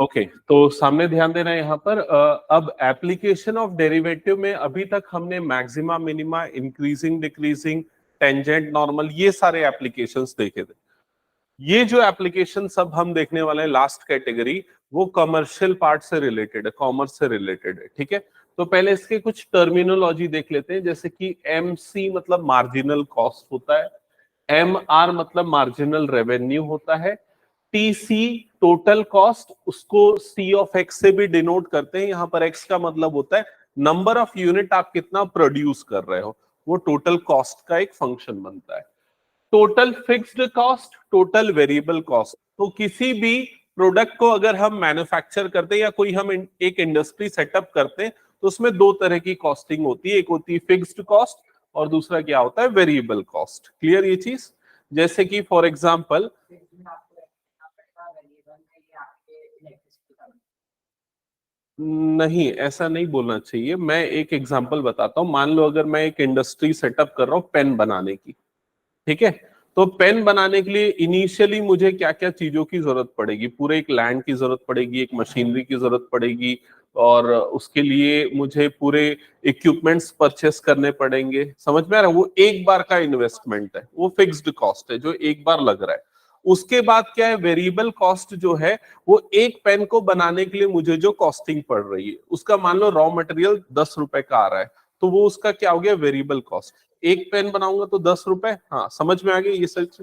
Okay तो सामने ध्यान देना है यहाँ पर। अब एप्लीकेशन ऑफ डेरिवेटिव में अभी तक हमने maxima, minima, increasing, decreasing, tangent, normal, ये सारे एप्लीकेशंस देखे थे। ये जो एप्लीकेशन सब हम देखने वाले हैं लास्ट कैटेगरी, वो कमर्शियल पार्ट से रिलेटेड है, कॉमर्स से रिलेटेड है। ठीक है, तो पहले इसके कुछ टर्मिनोलॉजी देख लेते हैं। जैसे कि एमसी मतलब मार्जिनल कॉस्ट होता है, एमआर मतलब मार्जिनल रेवेन्यू होता है, टीसी टोटल कॉस्ट, उसको सी ऑफ एक्स से भी डिनोट करते हैं। यहाँ पर एक्स का मतलब होता है नंबर ऑफ यूनिट आप कितना प्रोड्यूस कर रहे हो, वो टोटल कॉस्ट का एक फंक्शन बनता है। Total fixed cost, total variable cost. तो किसी भी प्रोडक्ट को अगर हम मैन्युफैक्चर करते हैं या कोई हम एक इंडस्ट्री सेटअप करते हैं, तो उसमें दो तरह की कॉस्टिंग होती है, एक होती है फिक्स्ड कॉस्ट और दूसरा क्या होता है, वेरिएबल कॉस्ट। क्लियर ये चीज? जैसे कि फॉर एग्जांपल, नहीं ऐसा नहीं बोलना चाहिए। मैं एक एग्जांपल बताता हूं। मान लो अगर मैं एक इंडस्ट्री सेटअप कर रहा हूं पेन बनाने की, ठीक है, तो पेन बनाने के लिए इनिशियली मुझे क्या क्या चीजों की जरूरत पड़ेगी, पूरे एक लैंड की जरूरत पड़ेगी, एक मशीनरी की जरूरत पड़ेगी, और उसके लिए मुझे पूरे इक्विपमेंट्स परचेस करने पड़ेंगे। समझ में आ रहा है? वो एक बार का इन्वेस्टमेंट है, वो फिक्स्ड कॉस्ट है जो एक बार लग रहा है। उसके बाद क्या है, वेरिएबल कॉस्ट जो है, वो एक पेन को बनाने के लिए मुझे जो कॉस्टिंग पड़ रही है, उसका मान लो रॉ मटेरियल 10 रुपए का आ रहा है, तो वो उसका क्या हो गया, वेरिएबल कॉस्ट। एक पेन बनाऊंगा तो 10 रुपए। हाँ समझ में आ गया ये सच?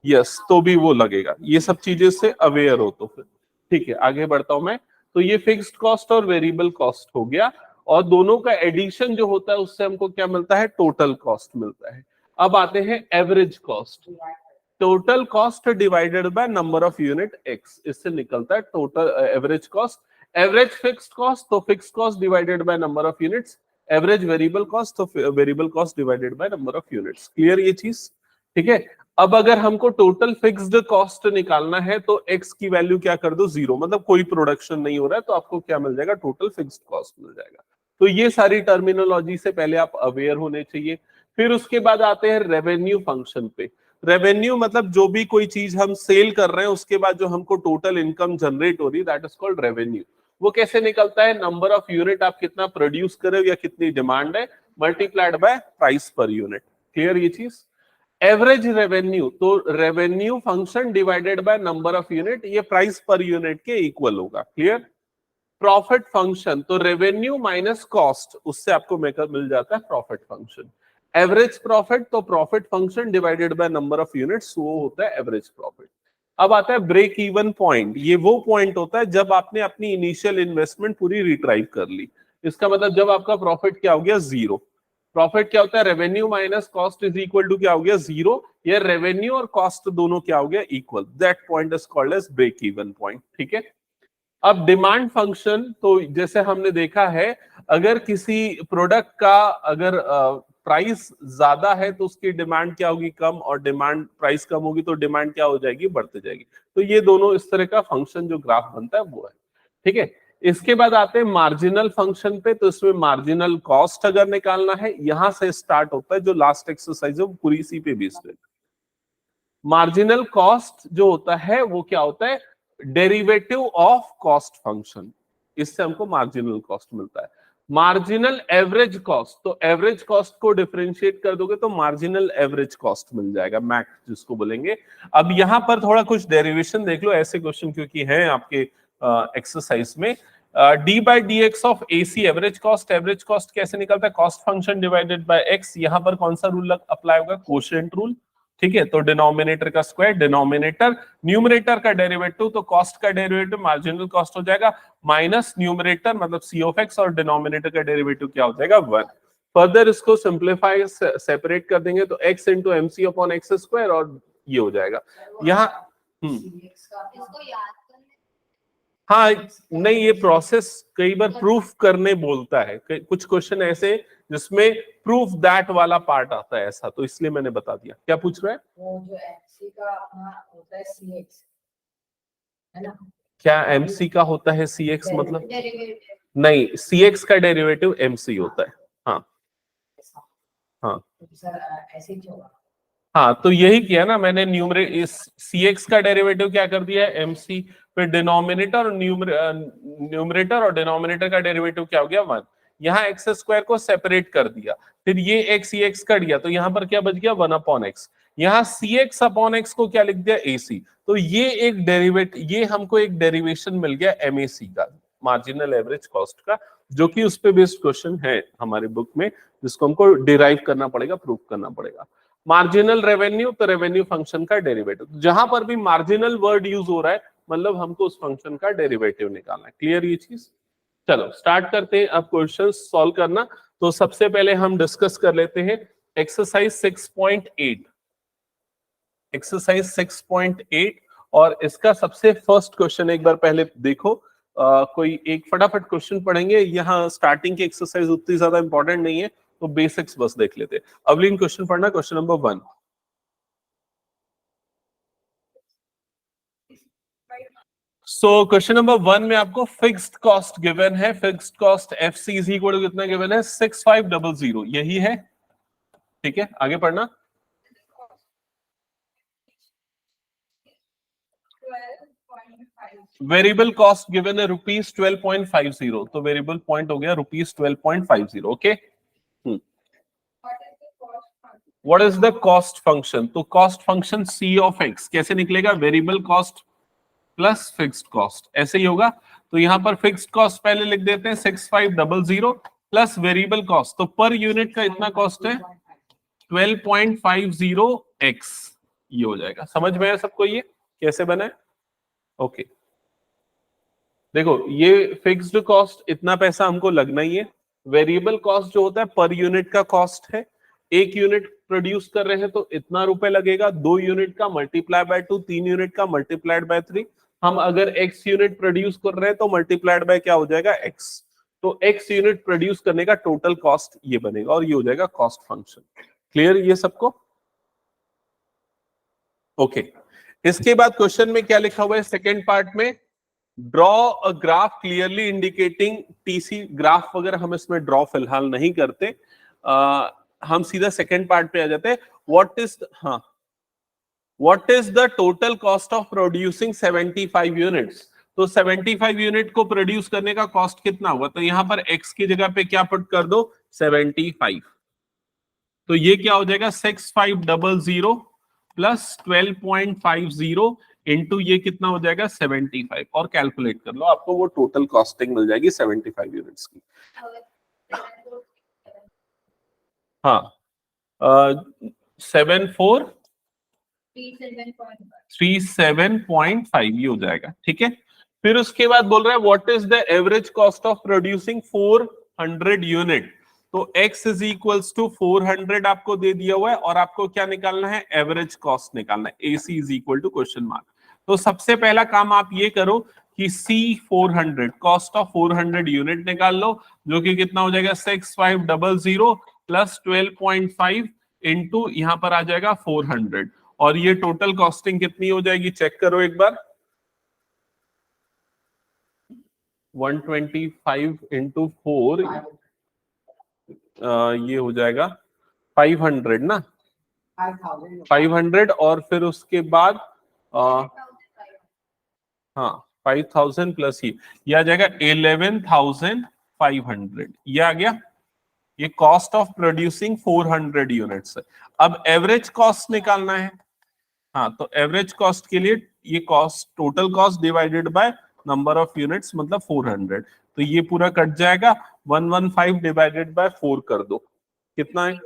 यस, तो भी वो लगेगा। ये सब चीजें से अवेयर हो तो फिर ठीक है। आगे बढ़ता हूं मैं। तो ये फिक्स्ड कॉस्ट और वेरिएबल कॉस्ट हो गया, और दोनों का एडिशन जो होता है उससे हमको क्या मिलता है, टोटल कॉस्ट मिलता है। अब आते हैं average cost. Total cost divided by number of unit x, इससे निकलता है total average cost. Average fixed cost तो fixed cost divided by number of units, average variable cost तो variable cost divided by number of units. Clear ये चीज? ठीक है। अब अगर हमको टोटल फिक्स्ड कॉस्ट निकालना है तो एक्स की वैल्यू क्या कर दो, जीरो, मतलब कोई प्रोडक्शन नहीं हो रहा है, तो आपको क्या मिल जाएगा, टोटल फिक्स्ड कॉस्ट मिल जाएगा। तो ये सारी टर्मिनोलॉजी से पहले आप अवेयर होने चाहिए। फिर उसके बाद आते हैं रेवेन्यू फंक्शन पे। रेवेन्यू मतलब जो भी कोई चीज हम सेल कर रहे हैं उसके बाद जो हमको टोटल इनकम जनरेट हो रही है, दैट इज कॉल्ड रेवेन्यू। वो कैसे निकलता है, नंबर ऑफ यूनिट आप कितना प्रोड्यूस कर रहे हो या कितनी डिमांड है, multiplied by price per unit. Clear ये चीज? एवरेज रेवेन्यू तो revenue function divided by number of unit, ये प्राइस पर यूनिट के इक्वल होगा। क्लियर? प्रॉफिट फंक्शन तो रेवेन्यू माइनस कॉस्ट, उससे आपको मेकअप मिल जाता है प्रॉफिट फंक्शन। एवरेज प्रॉफिट तो profit function divided by number of units, वो होता है एवरेज प्रॉफिट। अब आता है ब्रेक इवन पॉइंट। ये वो पॉइंट होता है जब आपने अपनी इनिशियल इन्वेस्टमेंट पूरी रिट्राइव कर ली। इसका मतलब जब आपका प्रॉफिट क्या हो गया, जीरो। प्रॉफिट क्या होता है, revenue minus cost is equal to क्या हो गया, जीरो। ये रेवेन्यू और कॉस्ट दोनों क्या हो गया, equal. That point is called as break even point. ठीक है। अब डिमांड फंक्शन तो जैसे हमने देखा है, अगर किसी प्रोडक्ट का अगर प्राइस ज्यादा है तो उसकी डिमांड क्या होगी, कम, और डिमांड प्राइस कम होगी तो डिमांड क्या हो जाएगी, बढ़ते जाएगी। तो ये दोनों इस तरह का फंक्शन जो ग्राफ बनता है वो है। ठीक है। इसके बाद आते हैं मार्जिनल फंक्शन पे। तो इसमें मार्जिनल कॉस्ट अगर निकालना है, यहां से स्टार्ट होता है जो लास्ट एक्सरसाइज है, वो पूरी इसी पे बेस्ड है। मार्जिनल कॉस्ट जो होता है वो क्या होता है, डेरिवेटिव ऑफ कॉस्ट फंक्शन, इससे हमको मार्जिनल कॉस्ट मिलता है। मार्जिनल एवरेज कॉस्ट तो एवरेज कॉस्ट को डिफरेंशिएट कर दोगे तो मार्जिनल एवरेज कॉस्ट मिल जाएगा, मैक जिसको बोलेंगे। अब यहां पर थोड़ा कुछ डेरिवेशन देख लो, ऐसे क्वेश्चन क्योंकि हैं आपके एक्सरसाइज में। D by D x of A C average cost, average cost कैसे निकलता है, cost function divided by X. यहां पर कौन सा रूल अप्लाई होगा, कोशिएंट रूल। ठीक है, तो डिनोमिनेटर का स्क्वायर, डिनोमिनेटर, न्यूमरेटर का डेरिवेटिव, तो कॉस्ट का डेरिवेटिव मार्जिनल कॉस्ट हो जाएगा, माइनस न्यूमरेटर मतलब सी ऑफ एक्स, और डिनोमिनेटर का डेरिवेटिव क्या हो जाएगा, 1। फर्दर इसको सिंप्लीफाई सेपरेट कर देंगे तो x into M C upon x square, और ये हो जाएगा यहाँ। हाँ, नहीं ये प्रोसेस कई बार प्रूफ करने बोलता है, कुछ क्वेश्चन ऐसे जिसमें प्रूफ दैट वाला पार्ट आता है ऐसा, तो इसलिए मैंने बता दिया। क्या पूछ रहा है, वो जो एमसी का अपना होता है सीएक्स, है ना? क्या एमसी का होता है सीएक्स मतलब? नहीं, सीएक्स का डेरिवेटिव एमसी होता है। हाँ हाँ, ऐसे क्यों होगा? हाँ तो यही किया ना मैंने, इस cx का डेरिवेटिव क्या कर दिया है mc, फिर डिनोमिनेटर और न्यूमरेटर और डिनोमिनेटर का डेरिवेटिव क्या हो गया 1। यहाँ एक्स स्क्वायर को सेपरेट कर दिया, फिर ये एक्स एक्स कट गया, तो यहाँ पर क्या बच गया 1 अपॉन एक्स। यहाँ cx अपॉन एक्स को क्या लिख दिया ac। तो ये एक ये हमको एक डेरिवेशन मिल गया MAC का, मार्जिनल एवरेज कॉस्ट का, जो कि उस पे बेस्ड क्वेश्चन है हमारे बुक में, जिसको हमको डिराइव करना पड़ेगा, प्रूव करना पड़ेगा। मार्जिनल रेवेन्यू, तो रेवेन्यू फंक्शन का डेरिवेटिव, जहां पर भी मार्जिनल वर्ड यूज हो रहा है मतलब हमको उस फंक्शन का डेरिवेटिव निकालना है। क्लियर ये चीज? चलो स्टार्ट करते हैं अब क्वेश्चन सॉल्व करना। तो सबसे पहले हम डिस्कस कर लेते हैं एक्सरसाइज 6.8। एक्सरसाइज 6.8 और इसका सबसे फर्स्ट क्वेश्चन एक बार पहले देखो। कोई एक फटाफट क्वेश्चन पढ़ेंगे, यहाँ स्टार्टिंग की एक्सरसाइज उतनी ज्यादा इंपॉर्टेंट नहीं है, तो बेसिक्स बस देख लेते हैं। अवलीन क्वेश्चन पढ़ना, question number 1। So question number 1 में आपको फिक्स्ड कॉस्ट गिवन है, fixed cost FC is equal to कितना गिवन है 6500, यही है। ठीक है आगे पढ़ना। वेरिएबल कॉस्ट गिवन है ₹12.50, तो वेरिएबल पॉइंट हो गया ₹12.50। Okay, what is the cost function? तो cost function C of X कैसे निकलेगा? Variable cost plus fixed cost, ऐसे ही होगा। तो यहां पर फिक्स्ड कॉस्ट पहले लिख देते हैं 6500 प्लस वेरिएबल कॉस्ट, तो पर यूनिट का इतना कॉस्ट है 12.50x, ये हो जाएगा। समझ में आया सबको ये कैसे बना है? ओके देखो, ये फिक्स्ड कॉस्ट इतना पैसा हमको लगना ही है। वेरिएबल कॉस्ट जो होता है पर यूनिट का कॉस्ट है। एक यूनिट प्रोड्यूस कर रहे हैं तो इतना रुपए लगेगा, 2 यूनिट का मल्टीप्लाई बाय 2, 3 यूनिट का मल्टीप्लाइड बाय 3। हम अगर x यूनिट प्रोड्यूस कर रहे हैं तो मल्टीप्लाइड बाय क्या हो जाएगा x। तो x यूनिट प्रोड्यूस करने का टोटल कॉस्ट ये बनेगा और ये हो जाएगा कॉस्ट फंक्शन। क्लियर ये सबको? ओके इसके बाद क्वेश्चन में क्या लिखा हुआ है सेकेंड पार्ट में? Draw a graph clearly indicating TC। Graph वगैरह हम इसमें ड्रॉ फिलहाल नहीं करते, हम सीधा सेकेंड पार्ट पे आ जाते हैं। What is the total cost of producing 75 units? तो 75 यूनिट को प्रोड्यूस करने का कॉस्ट कितना हुआ? तो यहां पर x की जगह पे क्या पुट कर दो 75, तो ये क्या हो जाएगा 6500 प्लस 12.50 इंटू ये कितना हो जाएगा 75, और कैलकुलेट कर लो, आपको वो टोटल कॉस्टिंग मिल जाएगी 75 यूनिट्स की। हाँ 37.5 ये हो जाएगा। ठीक है, फिर उसके बाद बोल रहा है what is the average cost of producing 400 unit? तो x इज इक्वल्स टू 400 आपको दे दिया हुआ है, और आपको क्या निकालना है? एवरेज कॉस्ट निकालना है। AC is equal to question mark. तो सबसे पहला काम आप ये करो कि C 400 कॉस्ट ऑफ 400 यूनिट निकाल लो, जो कि कितना हो जाएगा 6500 प्लस 12.5 इंटू यहां पर आ जाएगा 400, और ये टोटल कॉस्टिंग कितनी हो जाएगी चेक करो एक बार। 125 इंटू 4 ये हो जाएगा 500 ना, 500, और फिर उसके बाद हाँ 5000 प्लस ये आ जाएगा 11,500, ये आ गया। ये कॉस्ट ऑफ प्रोड्यूसिंग 400 यूनिट्स है। अब एवरेज कॉस्ट निकालना है। हाँ तो एवरेज कॉस्ट के लिए ये cost total cost divided by number of units, मतलब 400, तो ये पूरा कट जाएगा। 115 डिवाइडेड बाय 4 कर दो, कितना है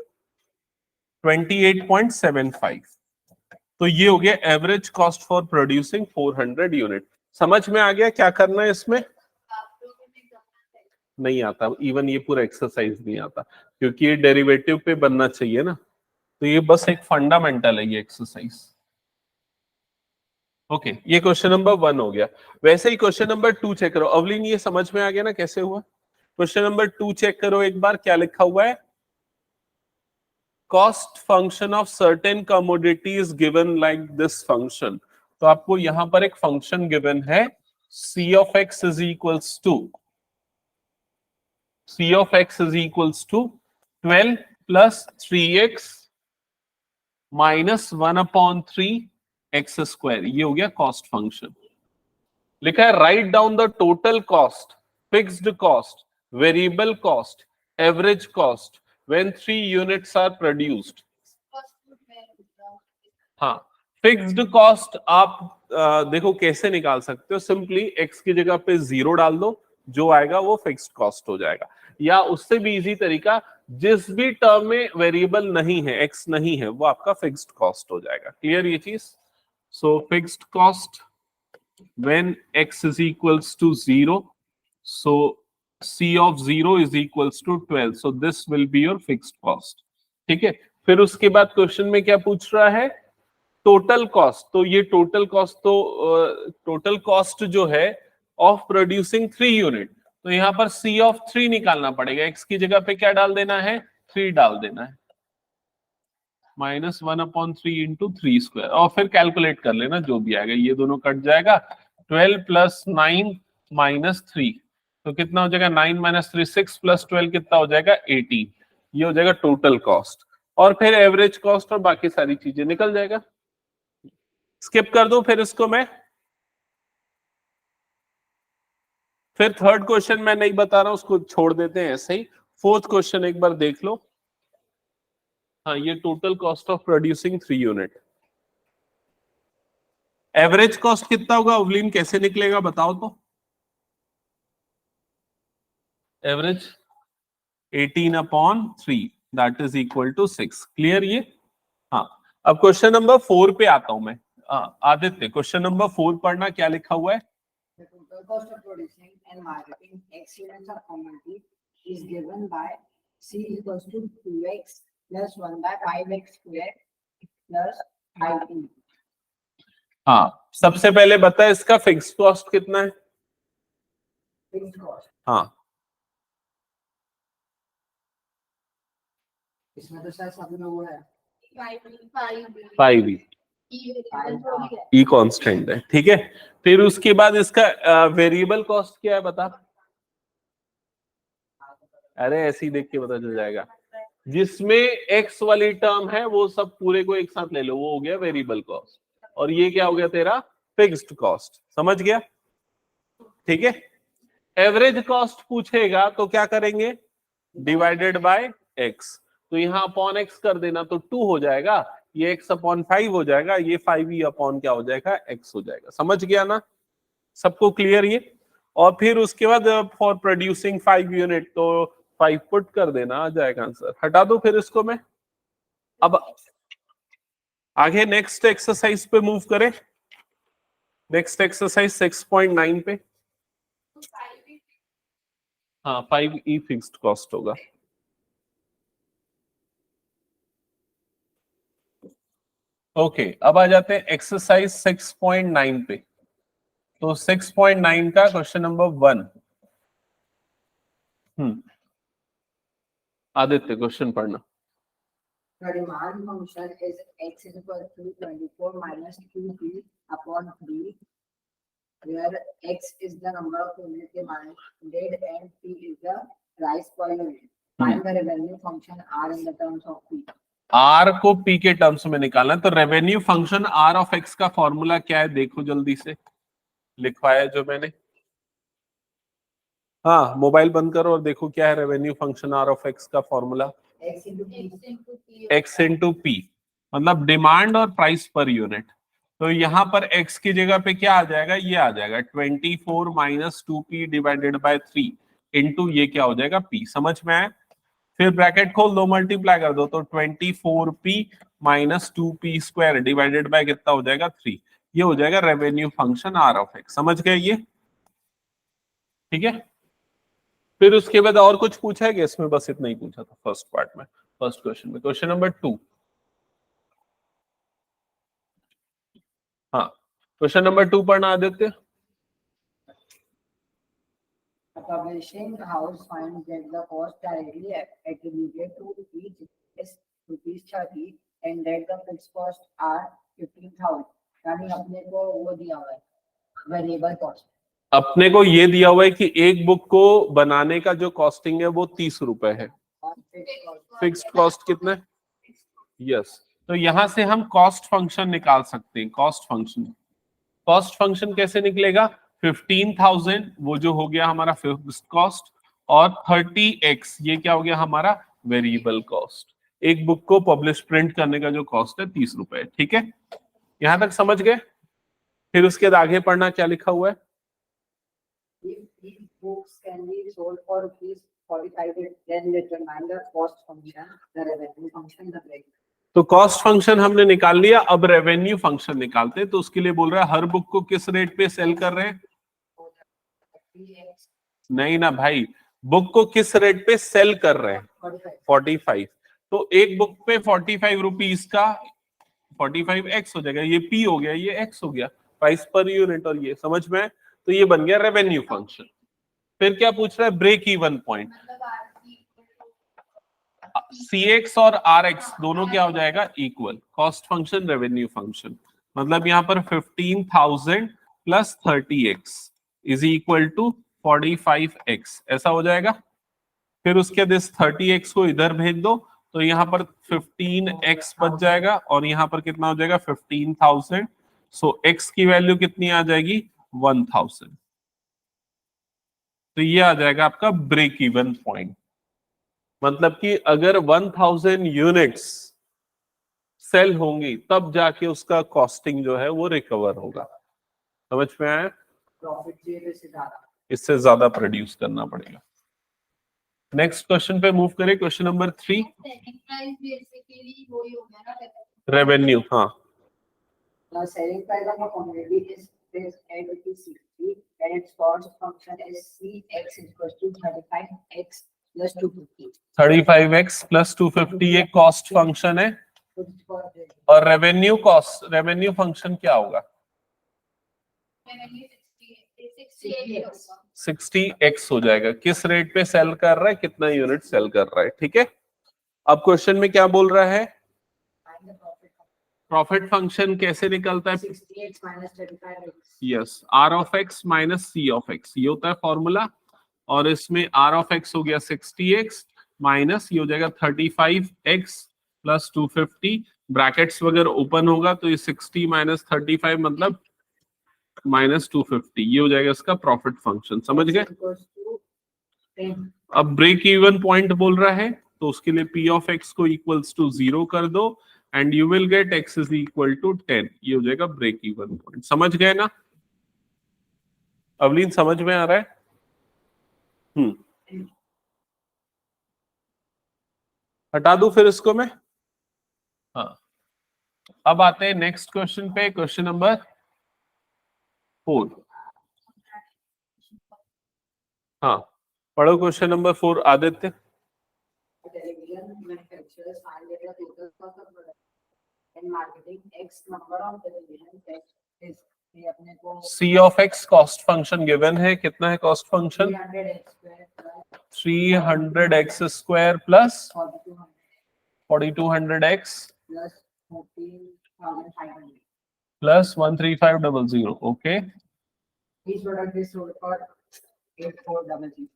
28.75। तो ये हो गया average cost for producing 400 unit. समझ में आ गया क्या करना है इसमें? नहीं आता, इवन ये पूरा एक्सरसाइज नहीं आता, क्योंकि ये डेरिवेटिव पे बनना चाहिए ना, तो ये बस एक फंडामेंटल है ये एक्सरसाइज। ओके ये क्वेश्चन नंबर 1 हो गया। वैसे ही क्वेश्चन नंबर 2 चेक करो। अवलीन ये समझ में आ गया ना कैसे हुआ? क्वेश्चन नंबर 2 चेक करो एक बार, क्या लिखा हुआ है? Cost function of certain commodities given like this function. तो आपको यहां पर एक फंक्शन गिवन है C of x is equals to 12 plus 3x -1/3 x², ये हो गया कॉस्ट फंक्शन। लिखा है write down the total cost, fixed cost, variable cost, average cost when 3 units are produced. हाँ, फिक्स्ड कॉस्ट आप देखो कैसे निकाल सकते हो, सिंपली x की जगह पे 0 डाल दो, जो आएगा वो फिक्स्ड कॉस्ट हो जाएगा। या उससे भी इजी तरीका, जिस भी टर्म में वेरिएबल नहीं है, x नहीं है, वो आपका फिक्स्ड कॉस्ट हो जाएगा। क्लियर ये चीज? सो fixed cost when x is equals to 0, so c of 0 is equals to 12, so this will be your fixed cost। ठीक है, फिर उसके बाद क्वेश्चन में क्या पूछ रहा है, टोटल कॉस्ट। तो ये टोटल कॉस्ट, तो टोटल कॉस्ट जो है ऑफ प्रोड्यूसिंग 3 यूनिट, तो यहाँ पर c ऑफ 3 निकालना पड़ेगा। x की जगह पे क्या डाल देना है, 3 डाल देना है, -1/3 इंटू 3², और फिर कैलकुलेट कर लेना जो भी आएगा, ये दोनों कट जाएगा। 12 + 9 - 3, तो कितना हो जाएगा, 9 - 3 6 + 12 कितना हो जाएगा, 18। ये हो जाएगा टोटल कॉस्ट, और फिर एवरेज कॉस्ट और बाकी सारी चीजें निकल जाएगा। स्किप कर दूं फिर इसको मैं, फिर थर्ड क्वेश्चन मैं नहीं बता रहा हूं, उसको छोड़ देते हैं ऐसे ही। फोर्थ क्वेश्चन एक बार देख लो। हाँ, ये total cost of producing 3 unit. Average cost कितना होगा उवलिन, कैसे निकलेगा बताओ तो? Average 18/3, that is equal to 6। Clear ये? हाँ, अब क्वेश्चन नंबर 4 पे आता हूं मैं। आदित्य, क्वेश्चन नंबर 4 पढ़ना, क्या लिखा हुआ है? The total cost of producing and marketing X units of commodity is given by C equals to 2x plus 1/5x square plus 5t। हाँ, सबसे पहले बता इसका फिक्स्ड कॉस्ट कितना है? फिक्स्ड कॉस्ट, हाँ, इसमें तो शायद सब लोग वो है 5e, ई कांस्टेंट है। ठीक है, फिर उसके बाद इसका वेरिएबल कॉस्ट क्या है बता? अरे ऐसे ही देख के पता चल जाएगा, जिसमें एक्स वाली टर्म है वो सब पूरे को एक साथ ले लो, वो हो गया वेरिएबल कॉस्ट, और ये क्या हो गया तेरा फिक्स्ड कॉस्ट। समझ गया? ठीक है, एवरेज कॉस्ट पूछेगा तो क्या करेंगे, डिवाइडेड बाय एक्स, तो यहाँ अपॉन एक्स कर देना, तो 2 हो जाएगा, ये x/5 हो जाएगा, ये 5e अपॉन क्या हो जाएगा, x हो जाएगा। समझ गया ना सबको? क्लियर ये? और फिर उसके बाद फॉर प्रोड्यूसिंग 5 यूनिट, तो 5 पुट कर देना, आ जाएगा आंसर। हटा दो फिर इसको मैं। अब आगे नेक्स्ट एक्सरसाइज पे मूव करें। नेक्स्ट एक्सरसाइज 6.9 पे। हाँ, 5e फिक्स्ड कॉस्ट होगा। ओके, अब आ जाते हैं एक्सरसाइज 6.9 पे। तो 6.9 का क्वेश्चन नंबर 1। आदित्य क्वेश्चन पढ़ना। The demand function is x is equal to 24 minus 2p upon 3, where x is the number of units demanded and p is the price per unit। Find the revenue function r in the terms of p। r को p के terms में निकालना है, तो revenue function r of x का formula क्या है देखो जल्दी से, लिखवाया जो मैंने। हाँ, मोबाइल बंद करो और देखो क्या है revenue function r of x का फॉर्मूला, x इंटू p, मतलब डिमांड और प्राइस पर यूनिट। तो यहाँ पर x की जगह पे क्या आ जाएगा, ये आ जाएगा 24 minus 2p divided by 3 into ये क्या हो जाएगा p। समझ में आया? फिर ब्रैकेट खोल दो, मल्टीप्लाई कर दो, तो 24p minus 2p square divided by कितना हो जाएगा 3। ये हो जाएगा revenue function r of x। समझ गए ये? ठीक है, फिर उसके बाद और कुछ पूछा है कि इसमें बस इतना ही पूछा था फर्स्ट पार्ट में, फर्स्ट क्वेश्चन में। Question number 2। हाँ, क्वेश्चन नंबर 2 पढ़ना Aditya. A publishing house finds that the cost directly attributed to each is ₹30 and that the fixed costs are 15,000। यानी अपने को वो दिया हुआ है वेरिएबल कॉस्ट, अपने को ये दिया हुआ है कि एक बुक को बनाने का जो कॉस्टिंग है वो 30 रुपए है। फिक्स्ड कॉस्ट कितना है? यस, तो यहां से हम कॉस्ट फंक्शन निकाल सकते हैं। कॉस्ट फंक्शन कैसे निकलेगा? 15,000 वो जो हो गया हमारा फिक्स्ड कॉस्ट, और 30x ये क्या हो गया हमारा वेरिएबल कॉस्ट। एक बुक को पब्लिश प्रिंट करने का जो कॉस्ट है 30 रुपए। ठीक है, यहां तक समझ गए? फिर उसके बाद आगे पढ़ना क्या लिखा हुआ है। If these books can be sold for rupees 45, then determine the cost function, the revenue function, the break. तो कॉस्ट फंक्शन हमने निकाल लिया, अब रेवेन्यू फंक्शन निकालते हैं। तो उसके लिए बोल रहा है हर बुक को किस रेट पे सेल कर रहे हैं? नहीं ना भाई, बुक को किस रेट पे सेल कर रहे हैं? 45। तो एक बुक पे 45 रुपीज का 45x हो जाएगा, ये p हो गया, ये x हो गया, प्राइस पर यूनिट, और ये समझ में है? तो ये बन गया रेवेन्यू फंक्शन। फिर क्या पूछ रहा है? Break even point. cx और rx दोनों क्या हो जाएगा? Equal. Cost function revenue function, मतलब यहाँ पर 15,000 plus 30x is equal to 45x, ऐसा हो जाएगा। फिर उसके बाद इस 30x को इधर भेज दो, तो यहाँ पर 15x बच जाएगा, और यहाँ पर कितना हो जाएगा? 15,000। सो x की वैल्यू कितनी आ जाएगी? 1000। तो ये आ जाएगा आपका ब्रेक इवन पॉइंट। मतलब कि अगर 1000 यूनिट्स सेल होंगी तब जाके उसका कॉस्टिंग जो है वो रिकवर होगा। समझ में आया? इससे ज्यादा प्रोड्यूस करना पड़ेगा। नेक्स्ट क्वेश्चन पे मूव करें। Question number 3, revenue. हाँ, The selling price of a commodity is at ₹60 and its cost function is Cx equals to 35x plus 250. 35x plus 250 ये कॉस्ट फंक्शन है, और रेवेन्यू फंक्शन क्या होगा? 60x हो जाएगा। किस रेट पे सेल कर रहा है, कितना यूनिट सेल कर रहा है। ठीक है, अब क्वेश्चन में क्या बोल रहा है? प्रॉफिट फंक्शन कैसे निकलता है? 60x minus 35x. Yes, r of x minus c of x, ये होता है फॉर्मूला। और इसमें r ऑफ x हो गया 60x माइनस ये हो जाएगा 35x प्लस 250, ब्रैकेट्स वगैरह ओपन होगा, तो ये 60 माइनस 35 मतलब माइनस 250, ये हो जाएगा इसका प्रॉफिट फंक्शन। समझ गए? Equals to 10. अब ब्रेक इवन पॉइंट बोल रहा है, तो उसके लिए p ऑफ x को इक्वल्स टू 0 कर दो, and you will get x is equal to 10। ये हो जाएगा ब्रेक इवन पॉइंट। समझ गए ना? अवलीन समझ में आ रहा है? हटा दूं फिर इसको मैं? हाँ, अब आते हैं नेक्स्ट क्वेश्चन पे। Question number 4। हाँ, पढ़ो question number 4 Aditya. Television manufacturers find that the total cost of production and marketing X number of television sets is ये अपने को c of x cost function given है। कितना है cost function? 300x square plus 4200x plus 13500। Okay Each product is sold for 8400.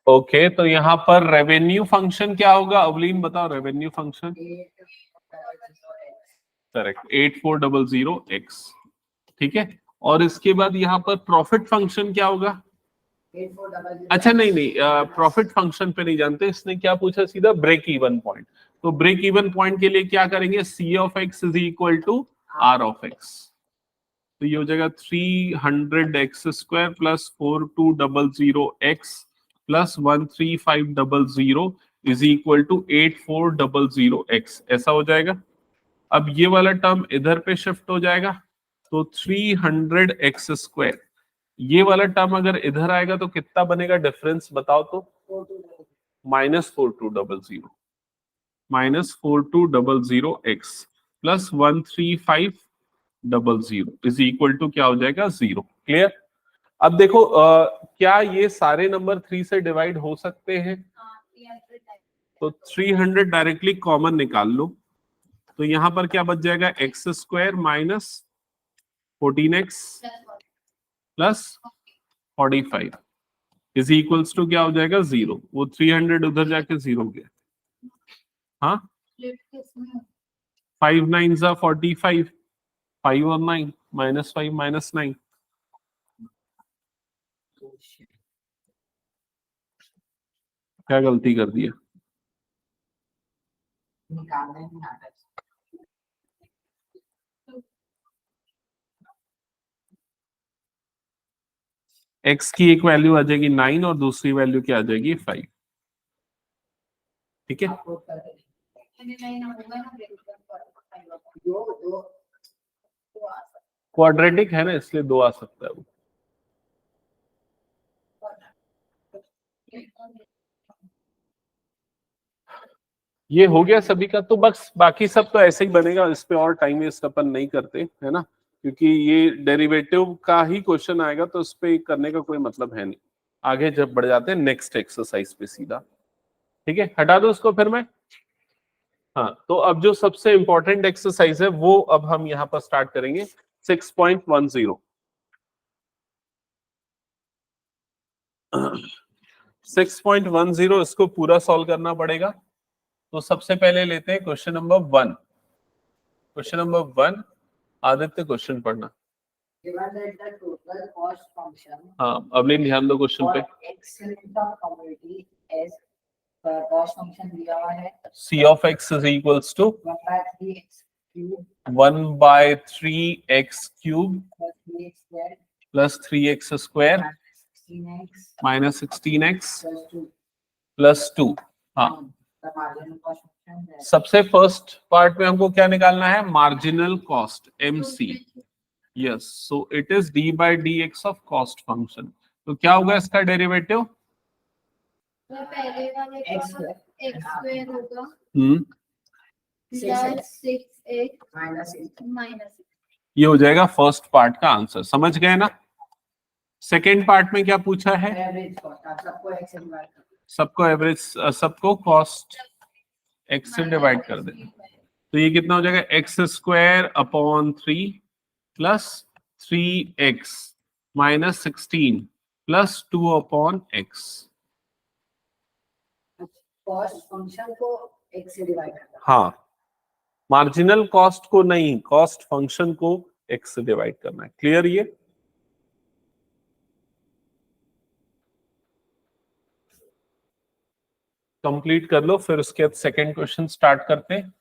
Okay, तो यहाँ पर revenue function क्या होगा? अवलीन बताओ, रेवेन्यू फंक्शन। Correct, 8400x। ठीक है, और इसके बाद यहाँ पर प्रॉफिट फंक्शन क्या होगा? अच्छा नहीं, प्रॉफिट फंक्शन पे नहीं जानते, इसने क्या पूछा? सीधा ब्रेक इवन पॉइंट। तो ब्रेक इवन पॉइंट के लिए क्या करेंगे? c of x is equal to r of x। तो ये हो जाएगा 300x square plus 4200x plus 13500 is equal to 8400x, ऐसा हो जाएगा। अब ये वाला टर्म इधर पे शिफ्ट हो जाएगा, तो 300x स्क्वायर, ये वाला टर्म अगर इधर आएगा तो कितना बनेगा डिफरेंस बताओ तो? Minus 4200x plus 13500 is equal to क्या हो जाएगा? 0। क्लियर? अब देखो क्या ये सारे नंबर 3 से डिवाइड हो सकते हैं? तो 300 डायरेक्टली कॉमन निकाल लो, तो यहां पर क्या बच जाएगा? X square minus 14x plus 45 is equals to क्या हो जाएगा? 0। वो 300 उधर जाके 0 हो गया। हाँ, 5 9 जा 45, 5 और 9 -5 -9। क्या गलती कर दी है? निकालना ही नहीं आता है। x की एक वैल्यू आ जाएगी 9 और दूसरी वैल्यू क्या आ जाएगी 5। ठीक है, आपको उत्तर दो दो दो आ सकता क्वाड्रेटिक है ना, इसलिए 2 आ सकता है वो। ये हो गया सभी का, तो बस बाकी सब तो ऐसे ही बनेगा, इस पे और टाइम वेस्ट अपन नहीं करते है ना, क्योंकि ये डेरिवेटिव का ही क्वेश्चन आएगा तो इस पे करने का कोई मतलब है नहीं। आगे जब बढ़ जाते हैं नेक्स्ट एक्सरसाइज पे सीधा। ठीक है, हटा दो उसको फिर मैं। हाँ, तो अब जो सबसे इंपॉर्टेंट एक्सरसाइज है वो अब हम यहाँ पर स्टार्ट करेंगे। 6.10 6.10 इसको पूरा सॉल्व करना पड़ेगा। तो सबसे पहले लेते हैं question number 1। Question number 1, Aditya question पढ़ना। given that the total cost function हाँ, अब नहीं, ध्यान दो क्वेश्चन for पे। x in the commodity as cost function दिया हुआ है C of x is equals to 1 by 3x cube 1 by 3x cube plus 3x square plus 3x square minus minus 16x plus 2 plus 2। हाँ, the marginal cost function है। सबसे first part में हमको क्या निकालना है? Marginal cost, MC। Yes, so it is d by dx of cost function. तो क्या होगा इसका डेरिवेटिव? पहले वाले x x स्क्वायर होगा six plus 6x minus minus ये हो जाएगा फर्स्ट पार्ट का आंसर। समझ गए ना? सेकेंड पार्ट में क्या पूछा है? Average cost. आप सबको x से डिवाइड कर दो। सबको एवरेज, सबको कॉस्ट x से डिवाइड कर देना। तो ये कितना हो जाएगा? X square upon 3 plus 3x minus 16 plus 2 upon x। Cost function को x से डिवाइड कर दो। हाँ, मार्जिनल कॉस्ट को नहीं, कॉस्ट फंक्शन को x से डिवाइड करना है। क्लियर? ये कंप्लीट कर लो, फिर उसके बाद सेकेंड क्वेश्चन स्टार्ट करते हैं।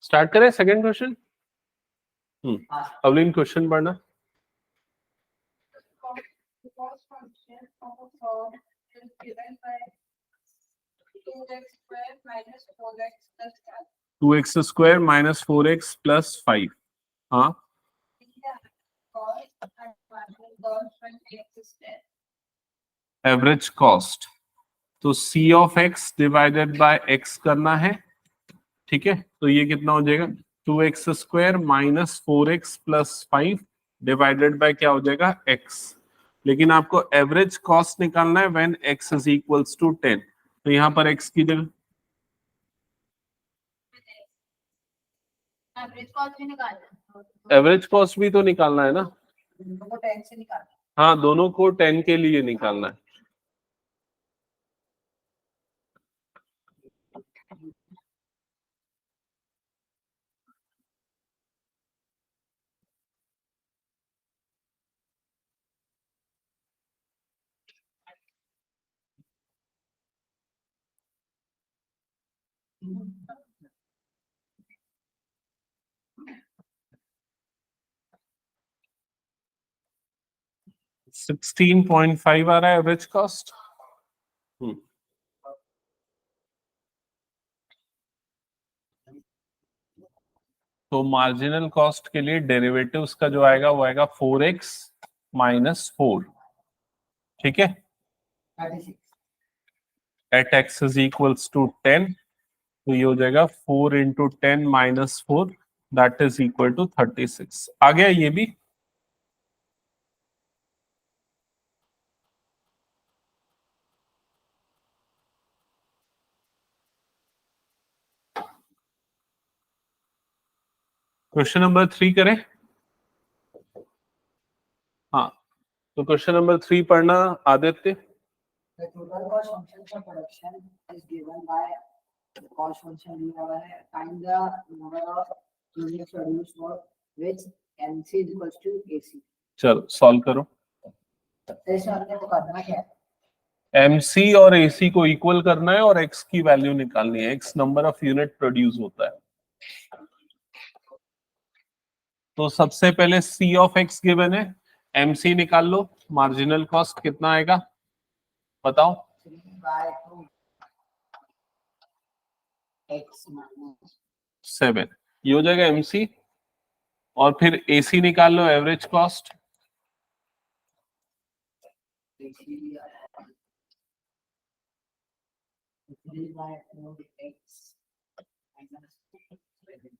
स्टार्ट करें सेकंड क्वेश्चन। अवलीन क्वेश्चन पढ़ना। cost function of a firm is given by 2x square minus 4x plus 5. 2x square minus 4x plus 5। हाँ, Cost and marginal cost when x is 10. Average cost. तो C of x divided by x करना है। ठीक है, तो ये कितना हो जाएगा? 2x square minus 4x plus 5 divided bye क्या हो जाएगा? x। लेकिन आपको एवरेज कॉस्ट निकालना है when x is equals to 10। तो यहाँ पर x की जगह एवरेज कॉस्ट भी निकालना है। एवरेज कॉस्ट भी तो निकालना है ना। दोनों को 10 से निकालना। हाँ, दोनों को 10 के लिए निकालना है। है 16.5 आ रहा है एवरेज कॉस्ट। तो मार्जिनल कॉस्ट के लिए डेरिवेटिव उसका जो आएगा वो आएगा 4x माइनस 4। ठीक है, 36 at x is equals to 10। तो ये हो जाएगा 4 into 10 minus 4 that is equal to 36। आ गया ये भी। क्वेश्चन नंबर 3 करें। हाँ, तो क्वेश्चन नंबर 3 पढ़ना Aditya. The total cost function for production is given by the cost function दिया हुआ है. Find the number of units produced for which MC is equals to AC. चलो सॉल्व करो। तो इसमें हमने को करना क्या है? MC और AC को इक्वल करना है और X की वैल्यू निकालनी है। X number of unit produce होता है। तो सबसे पहले C ऑफ X गिवन है, MC निकाल लो। मार्जिनल कॉस्ट कितना आएगा बताओ। 3/2 X minus 7, ये हो जाएगा MC। और फिर AC निकाल लो, average cost. 3/2 X minus 7.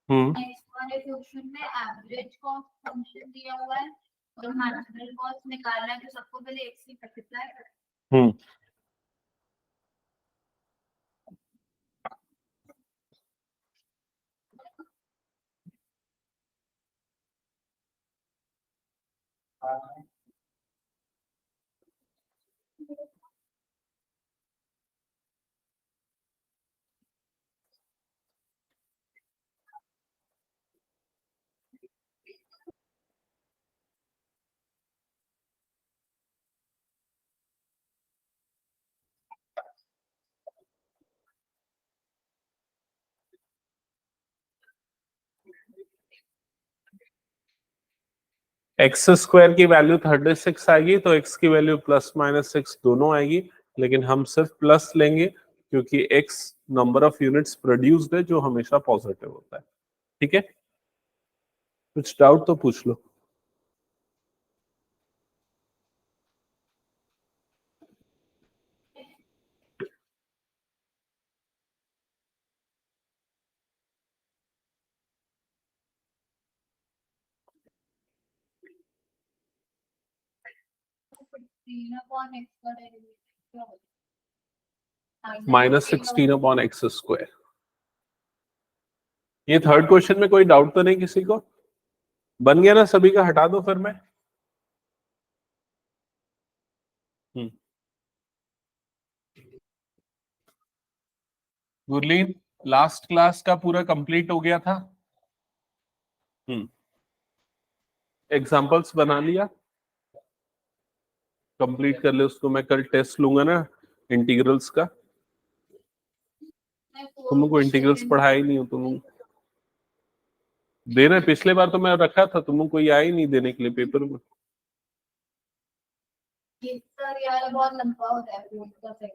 Next वाले क्वेश्चन में एवरेज कॉस्ट फंक्शन दिया हुआ है और मार्जिनल कॉस्ट निकालना है, तो सबको पहले x से मल्टीप्लाई करें। एक्स स्क्वायर की वैल्यू 36 आएगी, तो x की वैल्यू प्लस माइनस 6 दोनों आएगी, लेकिन हम सिर्फ प्लस लेंगे क्योंकि x number of units produced है जो हमेशा पॉजिटिव होता है। ठीक है, कुछ डाउट तो पूछ लो। -16 का डेरिवेटिव क्या होगा? -16 अपॉन एक्स स्क्वायर। ये थर्ड क्वेश्चन में कोई डाउट तो नहीं किसी को? बन गया ना सभी का? हटा दो फिर मैं। गुरलीन, लास्ट क्लास का पूरा कंप्लीट हो गया था। एग्जांपल्स बना लिया, कंप्लीट कर ले उसको। मैं कल टेस्ट लूंगा ना इंटीग्रल्स का। तुम लोग को इंटीग्रल्स पढ़ाया ही नहीं हो तुम लोग। देना, पिछले बार तो मैं रखा था, तुम लोग कोई आया ही नहीं देने के लिए पेपर में। सर यार बहुत लंबा हो रहा है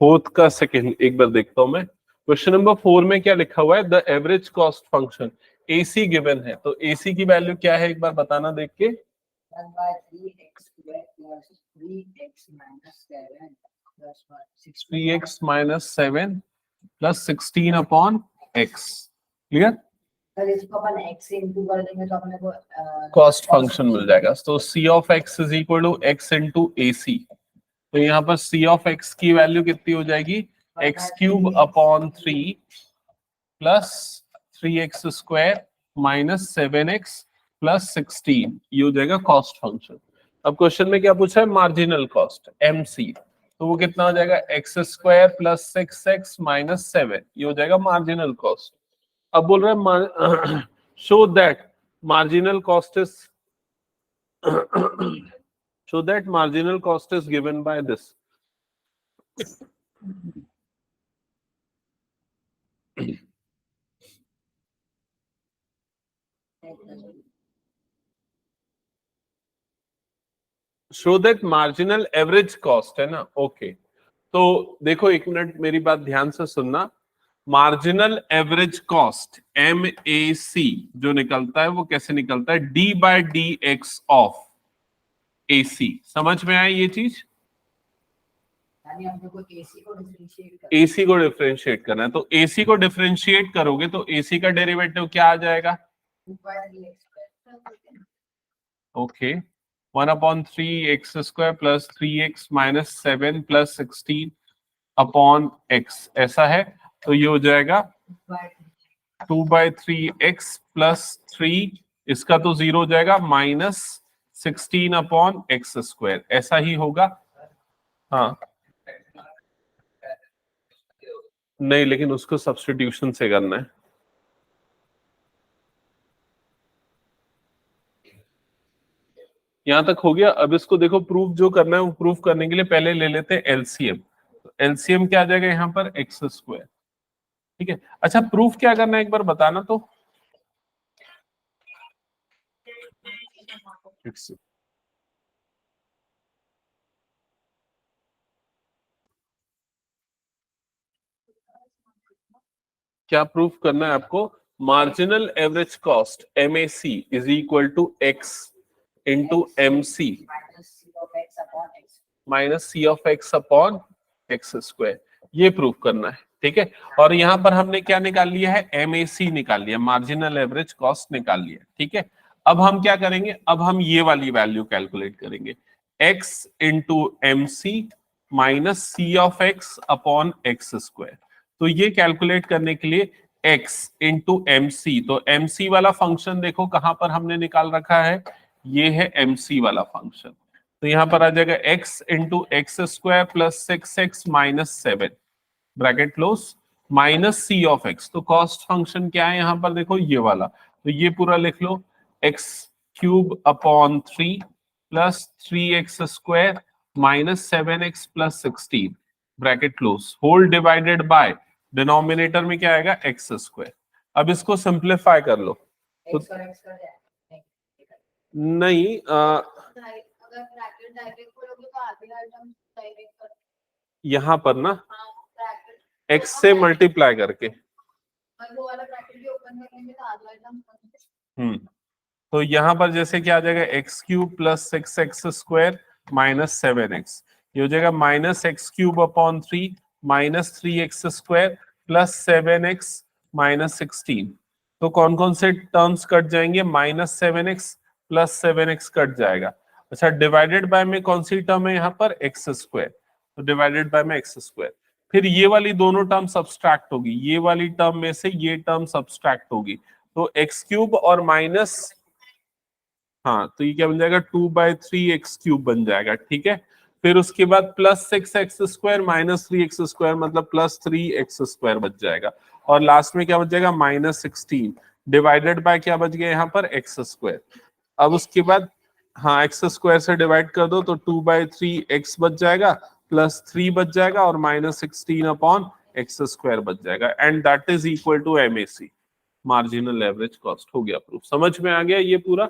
फोर्थ का सेकंड एक बार देखता हूं मैं। क्वेश्चन नंबर 4 में क्या लिखा हुआ है? The average cost function AC given है, तो AC की वैल्यू क्या है एक बार बताना देख के। 1/3x square plus 3x minus 7 plus 1 3x minus 7 plus 16 upon x। Clear? Sir इसको अपन x से इंटू कर देंगे तो अपने को कॉस्ट फंक्शन मिल जाएगा। तो C of x is equal to x into AC। तो यहाँ पर C ऑफ x की वैल्यू कितनी हो जाएगी? x cube upon 3 plus 3x square minus 7x plus 16, ये हो जाएगा कॉस्ट फंक्शन। अब क्वेश्चन में क्या पूछा है? मार्जिनल कॉस्ट MC, तो वो कितना हो जाएगा? X square plus 6x minus 7, ये हो जाएगा मार्जिनल कॉस्ट। अब बोल रहा है show that marginal cost is show that marginal cost is given by this. Show that marginal average cost है ना, ओके। तो देखो एक मिनट मेरी बात ध्यान से सुनना। मार्जिनल एवरेज कॉस्ट MAC जो निकलता है वो कैसे निकलता है, D/dx ऑफ AC। समझ में आया ये चीज? यानी हम लोग को AC को डिफरेंशिएट करना AC को डिफरेंशिएट करना है, तो AC को डिफरेंशिएट करोगे तो AC का डेरिवेटिव क्या आ जाएगा? 2/3x²। Okay, 1/3x² plus 3x minus 7 plus 16 upon x, ऐसा है। तो ये हो जाएगा 2/3x प्लस 3, इसका तो 0 हो जाएगा, माइनस 16 अपॉन x², ऐसा ही होगा। हाँ नहीं, लेकिन उसको सब्स्टिट्यूशन से करना है। यहां तक हो गया। अब इसको देखो, प्रूफ जो करना है वो प्रूफ करने के लिए पहले ले लेते हैं एलसीएम। एलसीएम क्या आ जाएगा यहाँ पर, x²। ठीक है, अच्छा प्रूफ क्या करना है एक बार बताना तो। क्या प्रूफ करना है आपको? Marginal average cost MAC is equal to x into MC minus C of x upon x²। ये प्रूफ करना है, ठीक है। और यहाँ पर हमने क्या निकाल लिया है, MAC निकाल लिया, मार्जिनल एवरेज कॉस्ट निकाल लिया, ठीक है। अब हम क्या करेंगे, अब हम ये वाली वैल्यू कैलकुलेट करेंगे, x into MC minus C of x upon x²। तो ये कैलकुलेट करने के लिए x इंटू MC, तो MC वाला फंक्शन देखो कहां पर हमने निकाल रखा है, ये है MC वाला फंक्शन। तो यहां पर आ जाएगा x into x² plus 6x minus 7 bracket close minus C of x। तो कॉस्ट फंक्शन क्या है यहां पर देखो, ये वाला, तो ये पूरा लिख लो, x³ upon 3 plus 3x² minus 7x plus 16 bracket close, whole divided by denominator में क्या आएगा, x²। अब इसको सिंप्लीफाई कर लो तो x और x कर जाए नहीं, अगर ब्रैकेट डायरेक्ट खोलोगे तो आधे आइटम डायरेक्ट कर, यहाँ पर ना हाँ ब्रैकेट x से मल्टीप्लाई करके, और वो वाला ब्रैकेट भी ओपन करेंगे तो आधे आइटम। तो यहाँ पर जैसे क्या आ जाएगा, x³ plus 6x² minus 7x, ये हो जाएगा minus x³ upon 3 minus 3x² plus 7x minus 16। तो कौन कौन से टर्म्स कट जाएंगे, minus 7x plus 7x cut जाएगा। अच्छा, डिवाइडेड बाय में कौन सी टर्म है यहाँ पर, x², तो डिवाइडेड बाय में x²। फिर ये वाली दोनों टर्म सब्सट्रैक्ट होगी, ये वाली टर्म में से ये टर्म सब्सट्रैक्ट होगी, तो x³ और माइनस, हाँ तो ये क्या बन जाएगा, 2/3x³ बन जाएगा, ठीक है। फिर उसके बाद प्लस 6x² माइनस 3x² मतलब प्लस 3x² बच जाएगा, और लास्ट में क्या बच जाएगा, माइनस 16 डिवाइडेड बाय क्या बच गया यहाँ पर, x²। अब उसके बाद हाँ x² से डिवाइड कर दो तो 2/3x बच जाएगा, प्लस 3 बच जाएगा, और माइनस 16 अपॉन x² बच जाएगा, and that is equal to MAC, marginal average cost. हो गया प्रूफ, समझ में आ गया। ये पूरा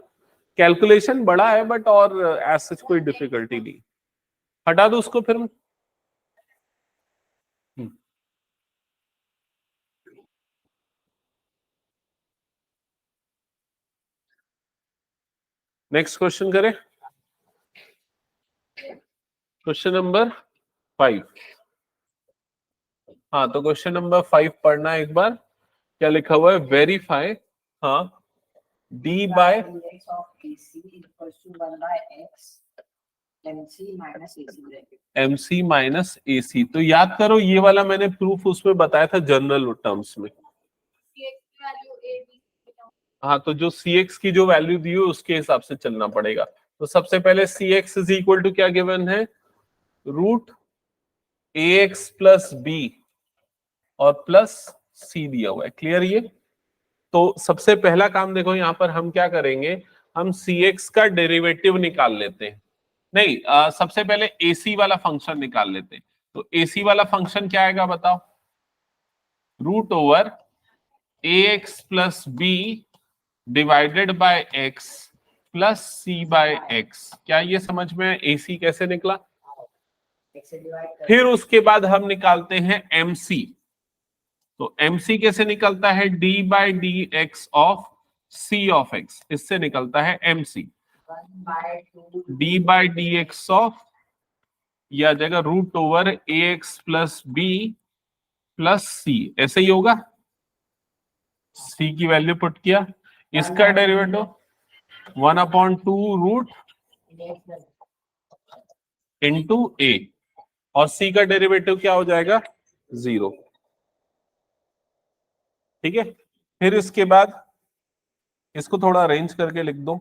कैलकुलेशन बड़ा है बट और एज सच कोई डिफिकल्टी नहीं। हटा दो उसको फिर। नेक्स्ट क्वेश्चन करें, क्वेश्चन नंबर 5। हाँ तो क्वेश्चन नंबर 5 पढ़ना एक बार, क्या लिखा हुआ है, वेरीफाई, हाँ d by dx of AC equals to 1/x MC minus AC bracket। MC minus AC। तो याद करो ये वाला मैंने प्रूफ उसमें बताया था जनरल टर्म्स में। हाँ तो जो CX की जो वैल्यू दी हो उसके हिसाब से चलना पड़ेगा। तो सबसे पहले CX इज इक्वल टू क्या गिवन है, रूट AX प्लस B और प्लस C दिया हुआ है, क्लियर ये। तो सबसे पहला काम देखो यहाँ पर हम क्या करेंगे, हम CX का डेरिवेटिव निकाल लेते हैं। नहीं सबसे पहले AC वाला फंक्शन निकाल लेते हैं। तो AC वाला फंक्शन क्या आएगा बताओ, root over AX plus B divided by X plus C by x. क्या ये समझ में है AC कैसे निकला? X से डिवाइड कर फिर उसके बाद हम निकालते हैं MC। तो MC कैसे निकलता है? D by D x of C of X, इससे निकलता है MC। 1/2 D by D x of, या जगह root over AX plus B plus C, ऐसे ही होगा। C की वैल्यू पुट किया, इसका डेरिवेटिव 1/2 रूट इंटू A, और C का डेरिवेटिव क्या हो जाएगा? 0। ठीक है, फिर इसके बाद इसको थोड़ा अरेंज करके लिख दो।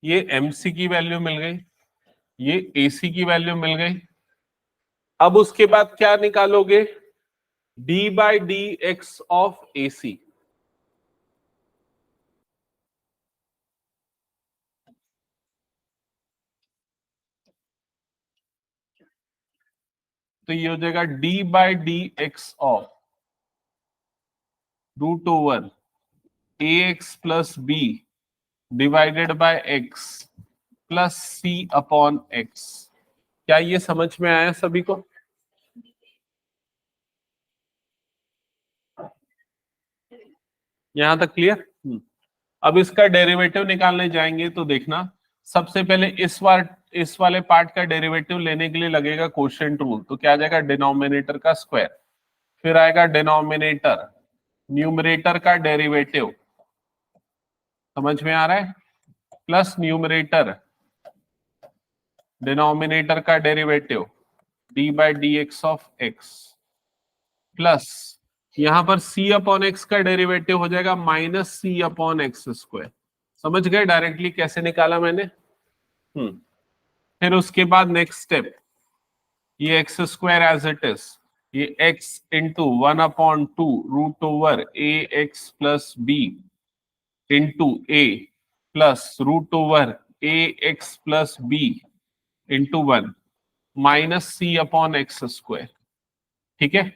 ये MC की वैल्यू मिल गई, ये AC की वैल्यू मिल गई। अब उसके बाद क्या निकालोगे? D by D x of AC। तो ये हो जाएगा D by D x of root over AX plus B divided by X plus C upon X। क्या ये समझ में आया सभी को? यहां तक क्लियर? अब इसका डेरिवेटिव निकालने जाएंगे तो देखना, सबसे पहले इस वाले पार्ट का डेरिवेटिव लेने के लिए लगेगा क्वोशिएंट रूल। तो क्या आ जाएगा? डिनोमिनेटर का स्क्वायर, फिर आएगा डिनोमिनेटर, न्यूमरेटर का डेरिवेटिव, समझ में आ रहा है, प्लस न्यूमरेटर डिनोमिनेटर का derivative d by D x of x, plus यहां पर c अपॉन एक्स का डेरिवेटिव हो जाएगा minus c upon x square. समझ गए डायरेक्टली कैसे निकाला मैंने? फिर उसके बाद नेक्स्ट स्टेप, ये x square as it is, ये x into 1/2 root over AX plus B into A plus root over AX plus B into 1 minus C upon x square. ठीक है,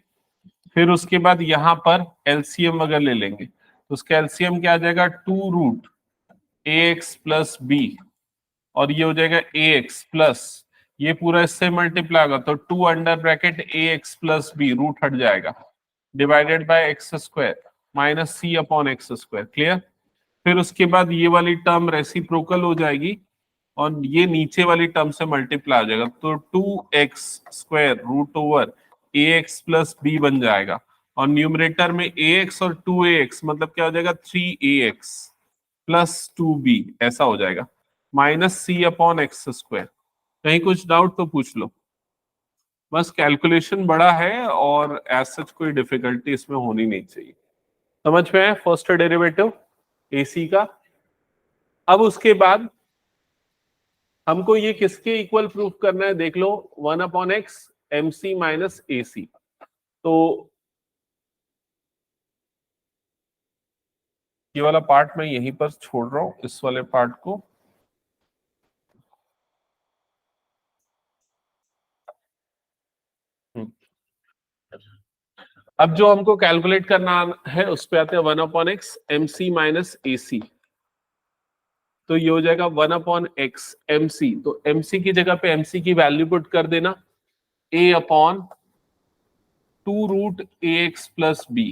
फिर उसके बाद यहां पर एलसीएम अगर ले लेंगे तो उसका एलसीएम क्या आ जाएगा? 2 रूट AX प्लस B, और ये हो जाएगा AX प्लस, ये पूरा इससे मल्टीप्लाई होगा तो 2 under bracket AX plus B, रूट हट जाएगा, divided by x square minus C upon x square. Clear? फिर उसके बाद ये वाली टर्म रेसिप्रोकल हो जाएगी और ये नीचे वाली टर्म से मल्टीप्लाई हो जाएगा, तो 2x square root over AX plus B बन जाएगा, और न्यूमरेटर में AX और 2AX मतलब क्या हो जाएगा? 3AX प्लस 2B, ऐसा हो जाएगा, minus C upon x square. कहीं कुछ डाउट तो पूछ लो, बस कैलकुलेशन बड़ा है और एज सच कोई डिफिकल्टी इसमें होनी नहीं चाहिए। समझ में है फर्स्ट डेरिवेटिव AC का? अब उसके बाद हमको ये किसके इक्वल प्रूफ करना है? देख लो, 1/x MC माइनस AC। तो ये वाला पार्ट मैं यहीं पर छोड़ रहा हूं, इस वाले पार्ट को। अब जो हमको कैलकुलेट करना है उस पे आते हैं 1/x MC माइनस AC। तो ये हो जाएगा 1/x MC, तो MC की जगह पे MC की वैल्यू पुट कर देना, A upon 2 root AX plus B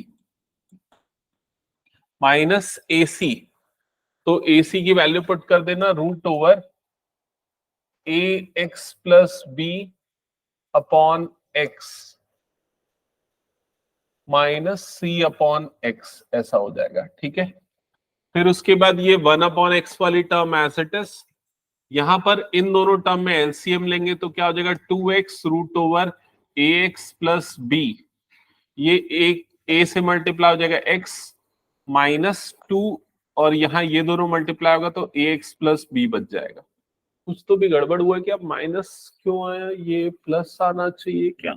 minus AC, तो AC की वैल्यू पुट कर देना root over AX plus B upon X minus C upon X, ऐसा हो जाएगा। ठीक है, फिर उसके बाद ये 1/x वाली टर्म एज इट इज, यहां पर इन दोनों टर्म में एलसीएम लेंगे तो क्या हो जाएगा? 2x root over AX plus B, ये एक A से मल्टीप्लाई हो जाएगा x माइनस 2, और यहाँ ये दोनों मल्टीप्लाई होगा तो AX प्लस B बच जाएगा। कुछ तो भी गड़बड़ हुआ है क्या? माइनस क्यों आया? ये प्लस आना चाहिए क्या?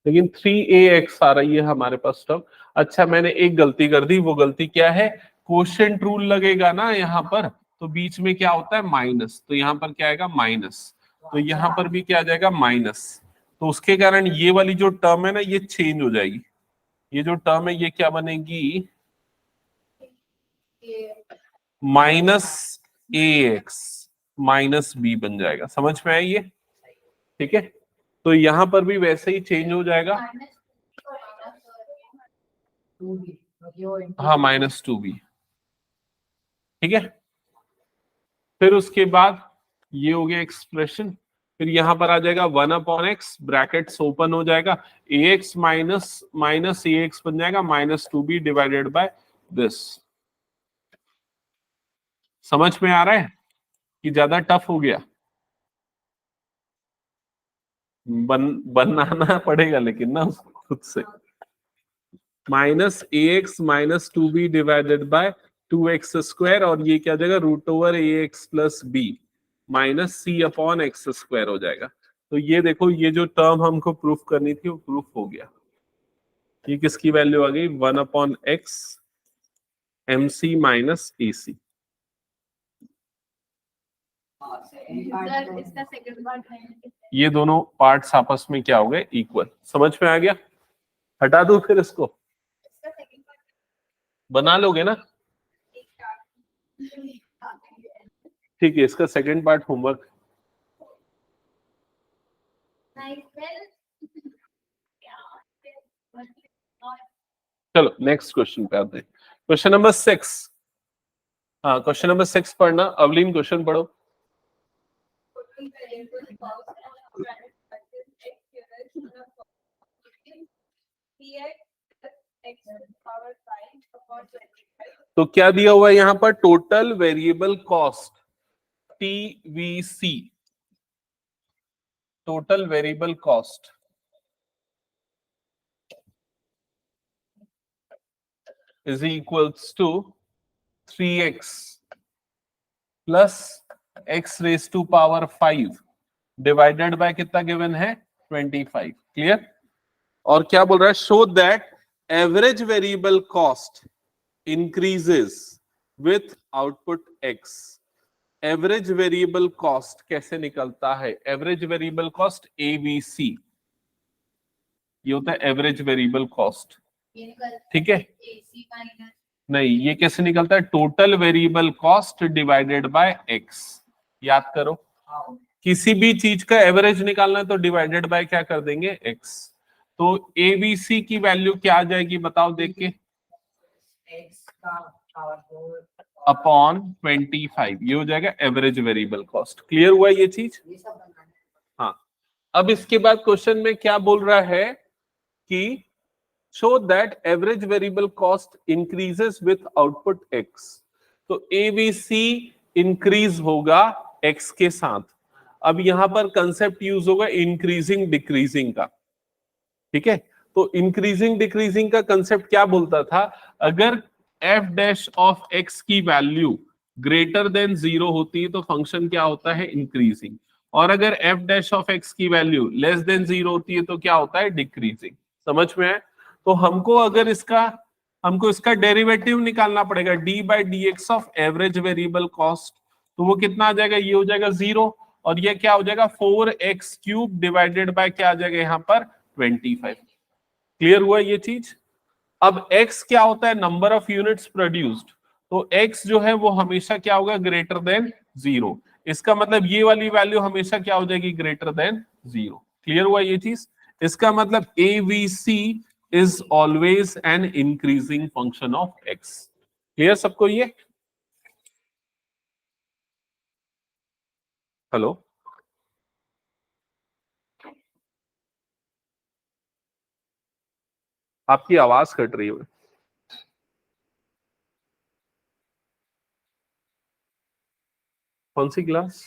लेकिन 3AX आ रही है हमारे पास टर्म। अच्छा, मैंने एक गलती कर दी, वो गलती क्या है? क्वोशिएंट रूल लगेगा ना यहाँ पर, तो बीच में क्या होता है माइनस, तो यहाँ पर क्या आएगा माइनस, तो यहाँ पर भी क्या आ जाएगा माइनस। तो उसके कारण ये वाली जो टर्म है ना ये चेंज हो जाएगी, ये जो टर्म है ये क्या बनेगी minus A x minus B बन जाएगा। समझ में आई ये? ठीक है, तो यहां पर भी वैसे ही चेंज हो जाएगा। हाँ माइनस टू बी, ठीक है। फिर उसके बाद ये हो गया एक्सप्रेशन, फिर यहां पर आ जाएगा 1/x ब्रैकेट्स ओपन हो जाएगा, A x minus minus A x बन जाएगा minus two B divided by this. समझ में आ रहा है कि ज्यादा टफ हो गया? बनाना पड़ेगा लेकिन ना उसको खुद से। Minus A x minus two B divided by 2x², और ये क्या हो जाएगा root over A x plus B minus C upon x square हो जाएगा। तो ये देखो ये जो टर्म हमको प्रूफ करनी थी वो प्रूफ हो गया। ये किसकी वैल्यू आ गई 1/x एम सी माइनस ए सी। सर इसका सेकंड पार्ट है। ये दोनों पार्ट्स आपस में क्या हो गए इक्वल। समझ में आ गया? हटा दो फिर इसको, इसका सेकंड पार्ट बना लोगे ना? ठीक है, इसका सेकंड पार्ट होमवर्क। चलो नेक्स्ट क्वेश्चन पे आते हैं। Question number 6। हाँ क्वेश्चन नंबर 6 पढ़ना। अवलीन क्वेश्चन पढ़ो। तो क्या दिया हुआ है यहाँ पर total variable cost TVC, total variable cost is equals to 3x plus x raise to power 5 divided by कितना गिवन है 25। क्लियर? और क्या बोल रहा है show that average variable cost increases with output x। Average variable cost कैसे निकलता है? एवरेज वेरिएबल कॉस्ट एबीसी, ये होता है एवरेज वेरिएबल कॉस्ट। ठीक है, AC माइनस नहीं ये कैसे निकलता है total variable cost divided by x. याद करो किसी भी चीज का एवरेज निकालना है तो डिवाइडेड बाय क्या कर देंगे एक्स। तो एबीसी की वैल्यू क्या आ जाएगी बताओ देख के अपॉन 25, ये हो जाएगा एवरेज वेरिएबल कॉस्ट। क्लियर हुआ ये चीज? हाँ, अब इसके बाद क्वेश्चन में क्या बोल रहा है कि show that average variable cost increases with output x. तो एबीसी इंक्रीज होगा एक्स के साथ। अब यहां पर कंसेप्ट यूज होगा इंक्रीजिंग डिक्रीजिंग का। ठीक है, तो इंक्रीजिंग डिक्रीजिंग का कंसेप्ट क्या बोलता था, अगर एफ डैश ऑफ एक्स की वैल्यू ग्रेटर देन 0 होती है तो फंक्शन क्या होता है इंक्रीजिंग, और अगर एफ डैश ऑफ एक्स की वैल्यू लेस देन 0 होती है तो क्या होता है डिक्रीजिंग। समझ में है? तो हमको इसका डेरिवेटिव निकालना पड़ेगा D by D x of average variable cost. तो वो कितना आ जाएगा, ये हो जाएगा 0, और ये क्या हो जाएगा 4x³ डिवाइडेड बाय क्या आ जाएगा यहाँ पर 25। क्लियर हुआ ये चीज? अब x क्या होता है नंबर ऑफ यूनिट्स प्रोड्यूस्ड, तो x जो है वो हमेशा क्या होगा ग्रेटर देन 0। इसका मतलब ये वाली वैल्यू हमेशा क्या हो जाएगी ग्रेटर देन 0। क्लियर हुआ ये चीज? इसका मतलब AVC is always an increasing function of x। Clear सबको ये? हेलो, आपकी आवाज कट रही है। कौन सी क्लास?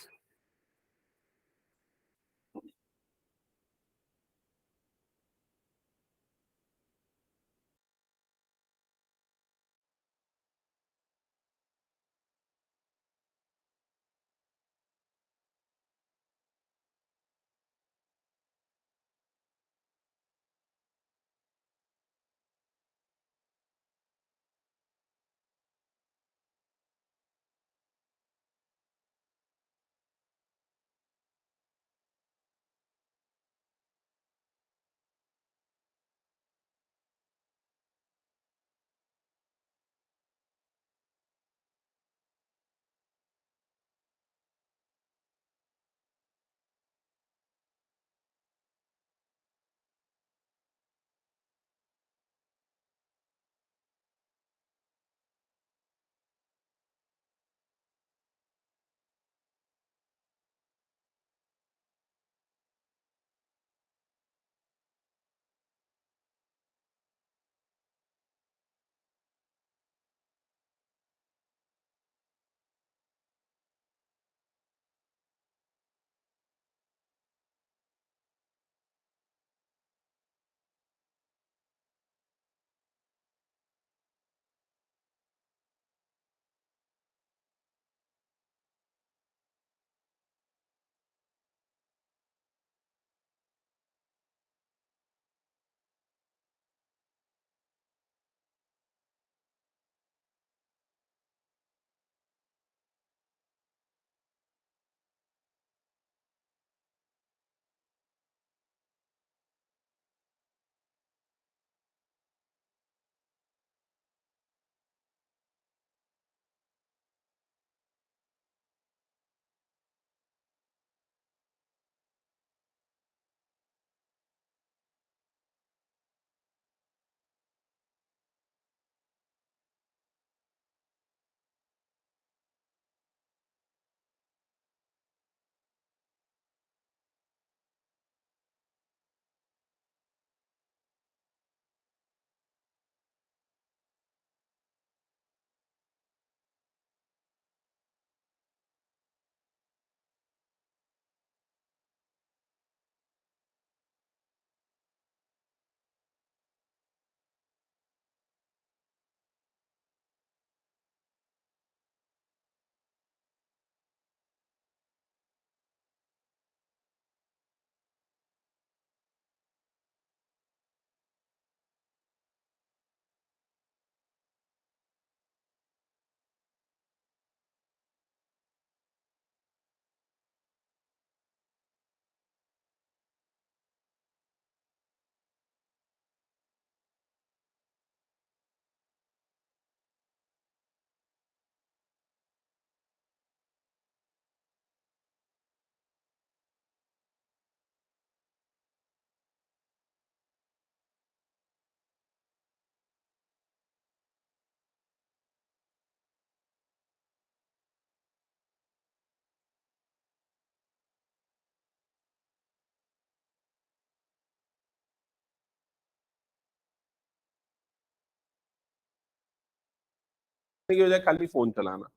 की वजह खाली फोन चलाना।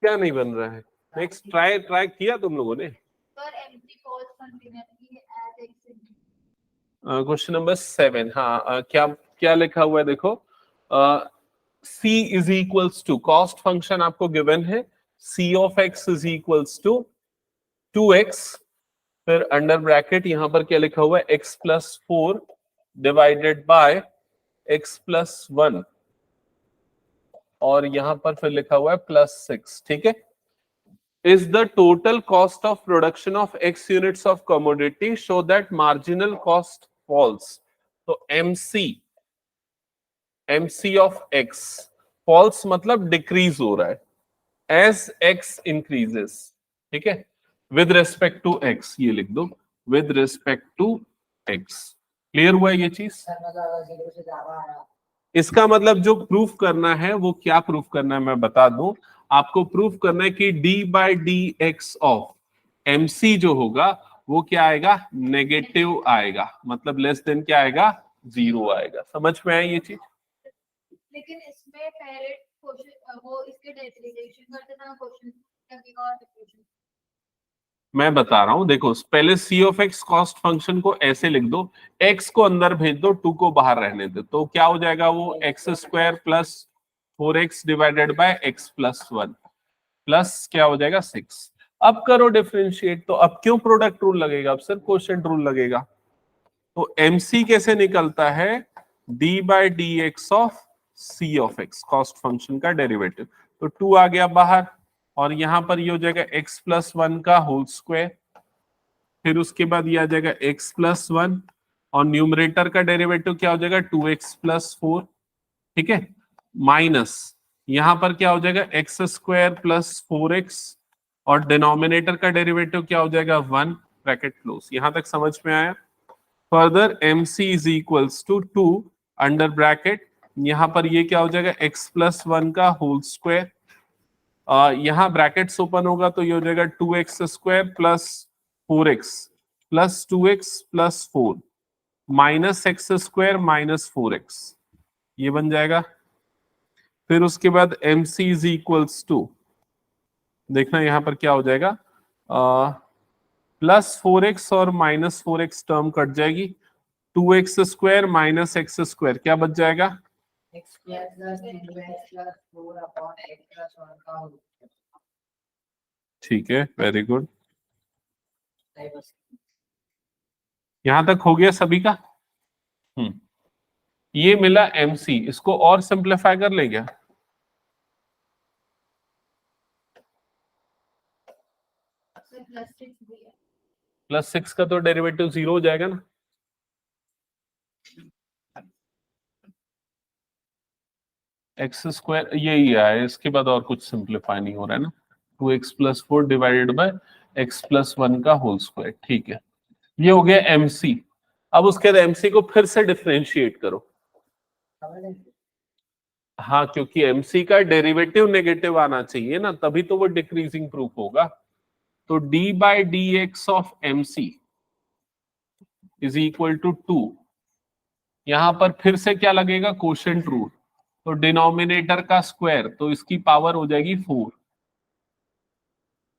क्या नहीं बन रहा है? नेक्स्ट ट्राई ट्राई किया तुम लोगों ने? पर empty false continuity as x in question number 7। हाँ क्या क्या लिखा हुआ है देखो, c is equals to cost function आपको गिवन है, c of x is equals to 2x, फिर अंडर ब्रैकेट यहां पर क्या लिखा हुआ है, x plus 4 divided by x plus 1, और यहां पर फिर लिखा हुआ है प्लस 6। ठीक है, is the total cost of production of x units of commodity show that marginal cost falls। तो MC of x falls मतलब डिक्रीज हो रहा है as x increases। ठीक है, with respect to x, ये लिख दो with respect to x। Clear हुआ ये चीज? सर मतलब 0 से ज्यादा आया। इसका मतलब जो प्रूफ करना है वो क्या प्रूफ करना है मैं बता दूं आपको। प्रूफ करना है कि d by D x of MC जो होगा वो क्या आएगा, नेगेटिव आएगा, मतलब लेस देन क्या आएगा, 0 आएगा। समझ में आया ये चीज? लेकिन इसमें पहले क्वेश्चन वो इसके डेरिवेशन करते थे ना, क्वेश्चन लगेगा और डिफरेंशियल। मैं बता रहा हूं देखो, पहले c of x cost function को ऐसे लिख दो, x को अंदर भेज दो, 2 को बाहर रहने दो, तो क्या हो जाएगा वो x square plus 4x divided by x plus 1 plus क्या हो जाएगा 6। अब करो डिफरेंशिएट, तो अब क्यों प्रोडक्ट रूल लगेगा, अब सर क्वोशिएंट रूल लगेगा। तो MC कैसे निकलता है, d by D x of c of x cost function का डेरिवेटिव, तो 2 आ गया बाहर, और यहां पर ये हो जाएगा x प्लस 1 का होल स्क्वायर, फिर उसके बाद ये आ जाएगा x प्लस 1, और न्यूमरेटर का डेरिवेटिव क्या हो जाएगा 2x प्लस 4। ठीक है, माइनस यहां पर क्या हो जाएगा एक्स स्क्वायर प्लस 4x, और डिनोमिनेटर का डेरिवेटिव क्या हो जाएगा 1, ब्रैकेट क्लोज। यहां तक समझ में आया? Further MC is equals to 2 under bracket, यहां पर ये क्या हो जाएगा x प्लस 1 का होल स्क्वायर, यहाँ ब्रैकेट्स ओपन होगा तो ये हो जाएगा 2x square plus 4x plus 2x plus 4 minus x square minus 4x, ये बन जाएगा। फिर उसके बाद MC इज इक्वल्स टू, देखना यहाँ पर क्या हो जाएगा, प्लस 4x और माइनस 4x टर्म कट जाएगी, 2x square minus x square क्या बच जाएगा, x square plus 2x plus 4 upon x plus 1 का होल स्क्वायर। ठीक है, वेरी गुड। सही बस। यहां तक हो गया सभी का? ये मिला MC, इसको और सिंप्लीफाई कर ले क्या, प्लस 6 भी है। प्लस 6 का तो डेरिवेटिव 0 हो जाएगा ना। एक्स स्क्वायर यही है, इसके बाद और कुछ सिंप्लीफाई नहीं हो रहा है ना। 2x plus 4 divided by x plus 1 का होल स्क्वायर। ठीक है, ये हो गया MC। अब उसके बाद MC को फिर से डिफरेंशिएट करो। हाँ, क्योंकि MC का डेरिवेटिव नेगेटिव आना चाहिए ना, तभी तो वो डिक्रीजिंग प्रूफ होगा। तो d by D x of MC is equal to 2, यहां पर फिर से क्या लगेगा, क्वोशिएंट रूल, तो डिनोमिनेटर का स्क्वायर, तो इसकी पावर हो जाएगी 4,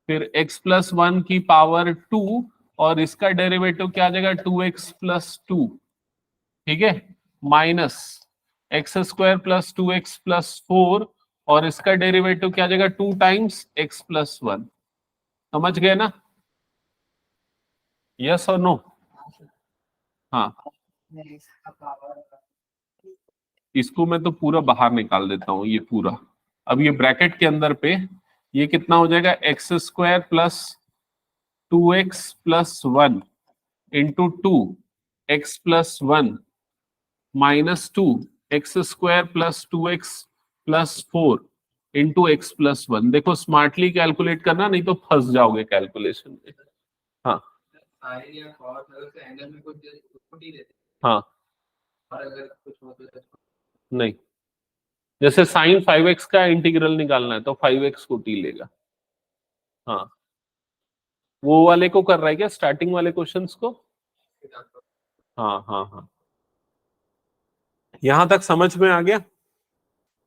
फिर x प्लस 1 की पावर 2, और इसका डेरिवेटिव क्या आ जाएगा 2x प्लस 2। ठीक है, minus x square plus 2x plus 4, और इसका डेरिवेटिव क्या आ जाएगा 2 टाइम्स x प्लस 1। समझ गए ना? यस और नो? हाँ, इसको मैं तो पूरा बाहर निकाल देता हूं, ये पूरा। अब ये ब्रैकेट के अंदर पे ये कितना हो जाएगा, X square plus 2x plus 1 into 2 x plus 1 minus 2 x square plus 2x plus 4 into x plus 1। देखो स्मार्टली कैलकुलेट करना, नहीं तो फंस जाओगे कैलकुलेशन में। हाँ हाँ, नहीं, जैसे साइन 5x का इंटीग्रल निकालना है तो 5x को t लेगा। हाँ, वो वाले को कर रहा है क्या, स्टार्टिंग वाले क्वेश्चंस को? हाँ हाँ हाँ, यहां तक समझ में आ गया?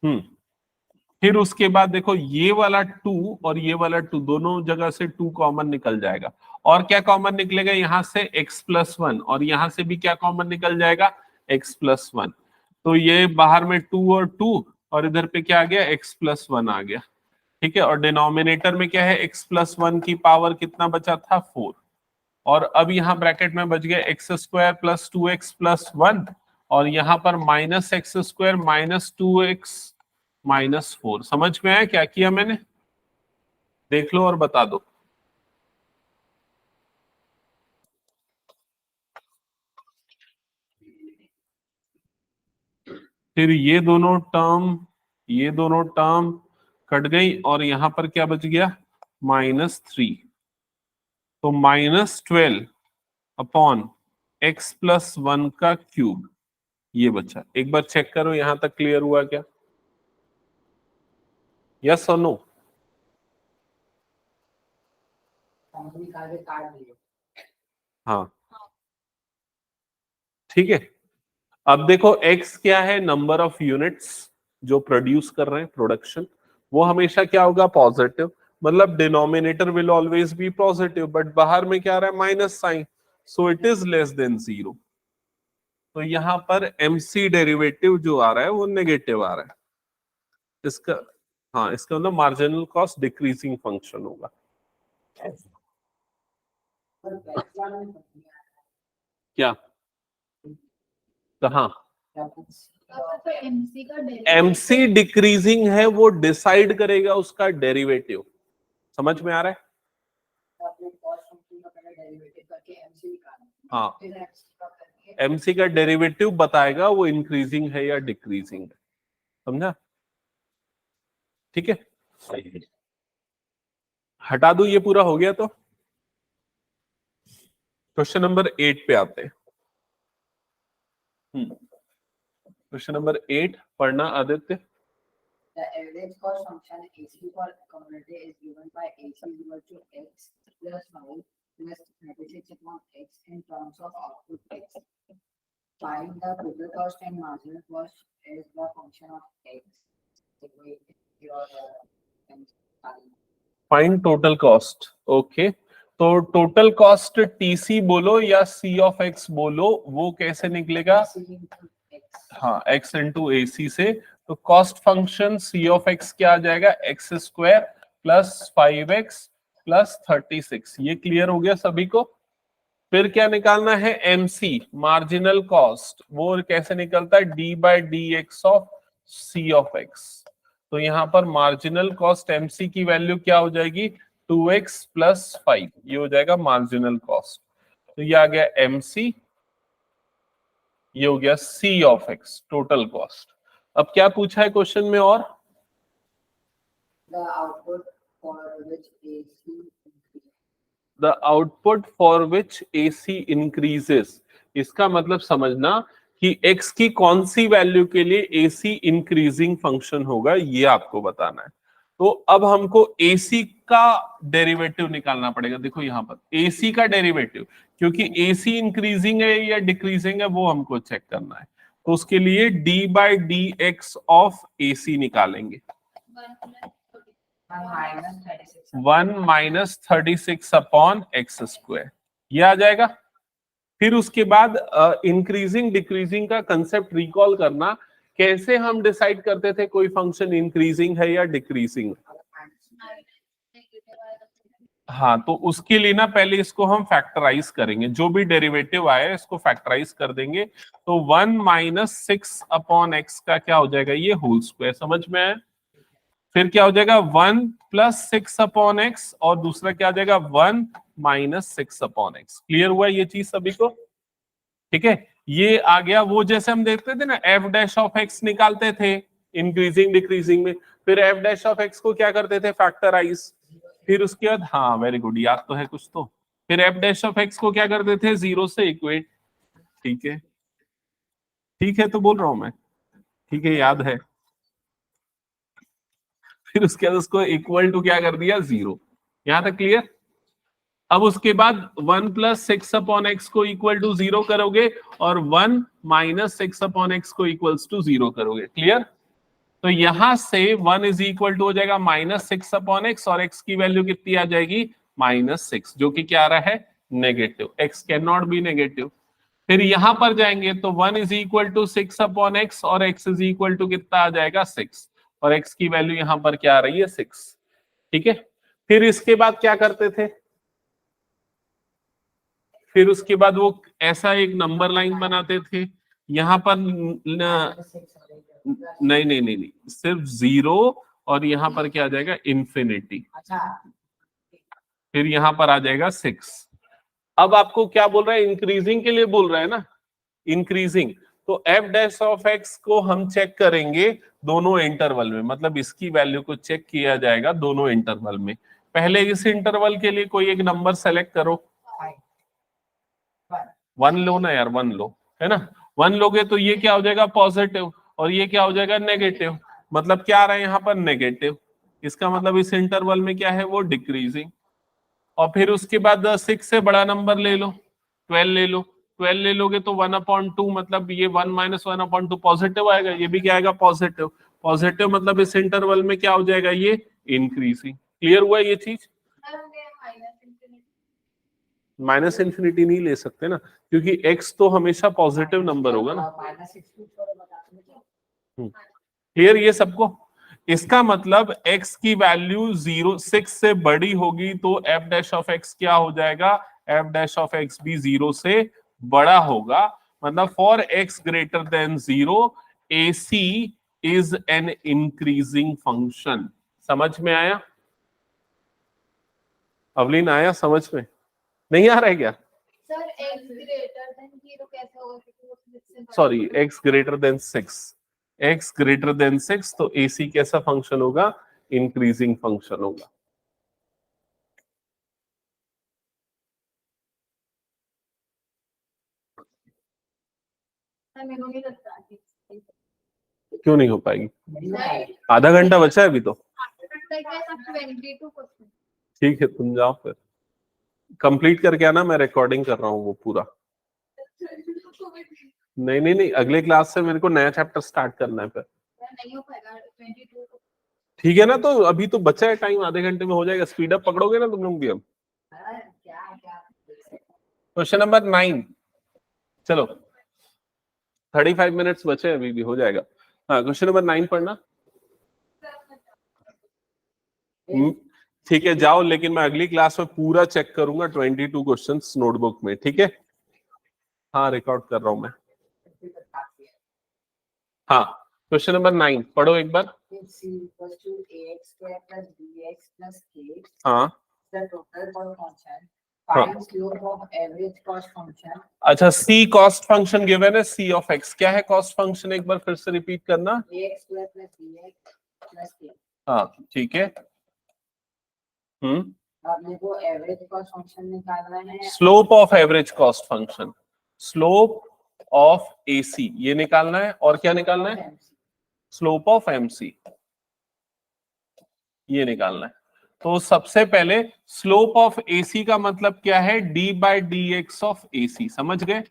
फिर उसके बाद देखो ये वाला 2 और ये वाला 2 दोनों जगह से 2 कॉमन निकल जाएगा, और क्या कॉमन निकलेगा यहां से x+1, और यहां से भी क्या कॉमन निकल जाएगा x+1। तो ये बाहर में 2 और 2 और इधर पे क्या आ गया x+1 आ गया, ठीक है। और डिनोमिनेटर में क्या है x+1 की पावर कितना बचा था 4, और अब यहाँ ब्रैकेट में बच गया x² + 2x + 1, और यहाँ पर -x² - 2x - 4। समझ में आया क्या किया मैंने? देख लो और बता दो। फिर ये दोनों टर्म कट गई, और यहां पर क्या बच गया -3। तो -12 अपॉन x+1 का क्यूब ये बचा। एक बार चेक करो यहां तक क्लियर हुआ क्या? यस और नो? निकाल के काट दिए। हाँ ठीक है। अब देखो x क्या है, नंबर ऑफ यूनिट्स जो प्रोड्यूस कर रहे हैं, प्रोडक्शन, वो हमेशा क्या होगा पॉजिटिव, मतलब denominator will always be positive, but बाहर में क्या आ रहा है minus sign, so it is less than 0। तो यहां पर mc डेरिवेटिव जो आ रहा है वो नेगेटिव आ रहा है। इसका हाँ, इसका मतलब मार्जिनल कॉस्ट डिक्रीजिंग फंक्शन होगा। पर पहला में क्या कहाँ तो एमसी का mc डिक्रीजिंग है, वो डिसाइड करेगा उसका डेरिवेटिव। समझ में आ रहा है? अपने कॉस्ट फंक्शन का पहले डेरिवेटिव करके एमसी निकालना, हाँ, फिर एमसी का करके mc का डेरिवेटिव बताएगा वो इंक्रीजिंग है या डिक्रीजिंग है। समझा? ठीक है, हटा दो, ये पूरा हो गया। तो क्वेश्चन नंबर 8 पे आते हैं। क्वेश्चन नंबर 8 पढ़ना Aditya. the average cost function AC for commodity is given by AC equal to x plus 5 plus 36 upon x in terms of output x. Find the total cost and marginal cost as the function of x. Find total cost. Okay, तो total cost TC बोलो या सी of x बोलो, वो कैसे निकलेगा? हाँ, x into ए C से। तो cost function C of x क्या आ जाएगा, x² + 5x + 36। ये क्लियर हो गया सभी को? फिर क्या निकालना है, mc मार्जिनल कॉस्ट, वो कैसे निकलता है, d/dx of c of x। तो यहां पर मार्जिनल कॉस्ट mc की वैल्यू क्या हो जाएगी, 2x + 5, ये हो जाएगा मार्जिनल कॉस्ट। तो ये आ गया mc, ये हो गया c of x total cost. अब क्या पूछा है क्वेश्चन में? और The output for which AC the output for which AC increases. इसका मतलब समझना कि x की कौन सी वैल्यू के लिए AC इंक्रीजिंग फंक्शन होगा, ये आपको बताना है। तो अब हमको AC का डेरिवेटिव निकालना पड़ेगा। देखो यहां पर AC का डेरिवेटिव, क्योंकि AC इंक्रीजिंग है या डिक्रीजिंग है वो हमको चेक करना है। तो उसके लिए d/dx ऑफ AC निकालेंगे। 1 - 36 अपॉन x², ये आ जाएगा। फिर उसके बाद इंक्रीजिंग डिक्रीजिंग का कंसेप्ट रिकॉल करना, कैसे हम डिसाइड करते थे कोई फंक्शन इंक्रीजिंग है या डिक्रीजिंग। हाँ, तो उसके लिए ना पहले इसको हम फैक्टराइज करेंगे, जो भी डेरिवेटिव आया इसको फैक्टराइज कर देंगे। तो 1 - 6 अपॉन x का क्या हो जाएगा, ये होल स्क्वायर। समझ में आया? फिर क्या हो जाएगा 1 + 6 अपॉन x, और दूसरा क्या आ जाएगा 1 - 6 अपॉन x। क्लियर हुआ ये चीज सभी को? ठीक है, ये आ गया वो जैसे हम देखते थे ना f' ऑफ x निकालते थे इंक्रीजिंग डिक्रीजिंग में, फिर f' ऑफ x को क्या करते थे, फैक्टराइज। फिर उसके बाद, हाँ वेरी गुड, याद तो है कुछ तो। फिर f' ऑफ x को क्या करते थे, 0 से इक्वेट। ठीक है, ठीक है, तो बोल रहा हूं मैं, ठीक है, याद है। फिर उसके बाद उसको इक्वल टू क्या कर दिया, 0। यहां तक क्लियर? अब उसके बाद 1 + 6 अपॉन x को इक्वल टू 0 करोगे, और 1 - 6 अपॉन x को इक्वल्स टू 0 करोगे। क्लियर? तो यहां से 1 इज इक्वल टू हो जाएगा -6/x और x की वैल्यू कितनी आ जाएगी -6, जो कि क्या आ रहा है negative. x can not be negative. फिर यहां पर जाएंगे तो 1 इज इक्वल टू 6/x और x इज इक्वल टू कितना आ जाएगा 6, और x की वैल्यू यहां पर क्या आ रही है 6। ठीक है, फिर इसके बाद क्या करते थे, फिर उसके बाद वो ऐसा एक नंबर लाइन बनाते थे यहां पर नहीं नहीं नहीं नहीं, सिर्फ 0 और यहां पर क्या आ जाएगा इन्फिनिटी, अच्छा फिर यहां पर आ जाएगा 6। अब आपको क्या बोल रहा है, इंक्रीजिंग के लिए बोल रहा है ना, इंक्रीजिंग। तो एफ डैश ऑफ एक्स को हम चेक करेंगे दोनों इंटरवल में, मतलब इसकी वैल्यू को चेक किया जाएगा दोनों इंटरवल में। पहले इस इंटरवल के लिए कोई एक नंबर सेलेक्ट करो, 1 लो ना यार, 1 लो, है ना। 1 लोगे तो ये क्या हो जाएगा पॉजिटिव, और ये क्या हो जाएगा नेगेटिव, मतलब क्या आ रहा है यहाँ पर नेगेटिव। इसका मतलब इस इंटरवल में क्या है वो डिक्रीजिंग। और फिर उसके बाद 6 से बड़ा नंबर ले लो, 12 ले लो, 12 ले लोगे तो 1/2, मतलब ये 1 - 1/2 पॉजिटिव आएगा, ये भी क्या आएगा पॉजिटिव। पॉजिटिव मतलब इस इंटरवल में क्या हो जाएगा ये इंक्रीजिंग। क्लियर हुआ ये चीज। सर हो गया -∞। -∞ नहीं ले सकते ना, क्योंकि x तो हमेशा पॉजिटिव नंबर होगा ना। क्लियर ये सबको। इसका मतलब x की वैल्यू 6 से बड़ी होगी तो f डैश ऑफ x क्या हो जाएगा, f डैश ऑफ x भी 0 से बड़ा होगा। मतलब for x greater than 0 AC is an increasing function. समझ में आया अवलीन, आया समझ में, नहीं आ रहा है क्या? सर x ग्रेटर देन 0 कैसे होगा, क्योंकि वो 6 से बड़ा sorry, x greater than 6, x greater than 6 तो AC कैसा फंक्शन होगा, इंक्रीजिंग फंक्शन होगा। है। मेरे को नहीं लगता कि क्यों नहीं हो पाएगी, सर आधा घंटा बचा है अभी तो। आफ्टर दैट सब 22 क्वेश्चन। ठीक है तुम जाओ फिर, कंप्लीट करके आना, मैं रिकॉर्डिंग कर रहा हूँ वो पूरा। नहीं नहीं नहीं, अगले क्लास से मेरे को नया चैप्टर स्टार्ट करना है फिर। नहीं हो पाएगा 22 को। ठीक है ना, तो अभी तो बचा है टाइम, आधे घंटे में हो जाएगा। स्पीड अप पकड़ोगे ना तुम लोग भी। हम क्वेश्चन नंबर 9, चलो 35 मिनट्स बचे हैं, अभी भी हो जाएगा। हाँ क्वेश्चन नंबर 9 पढ़ना। ठीक है जाओ, लेकिन मैं अगली क्लास में पूरा चेक करूंगा 22 क्वेश्चंस नोटबुक में, ठीक है। हाँ रिकॉर्ड कर रहा हूं मैं। हाँ क्वेश्चन नंबर 9 पढ़ो एक बार। हाँ अच्छा, सी कॉस्ट फंक्शन गिवन है, सी ऑफ एक्स क्या है कॉस्ट फंक्शन, एक बार फिर से रिपीट करना। हाँ ठीक है। आपने को एवरेज कॉस्ट फंक्शन निकालना है, slope of average cost function, slope of AC ये निकालना है, और क्या निकालना है, स्लोप ऑफ एमसी ये निकालना है। तो सबसे पहले स्लोप ऑफ एसी का मतलब क्या है, d/dx ऑफ एसी, समझ गए।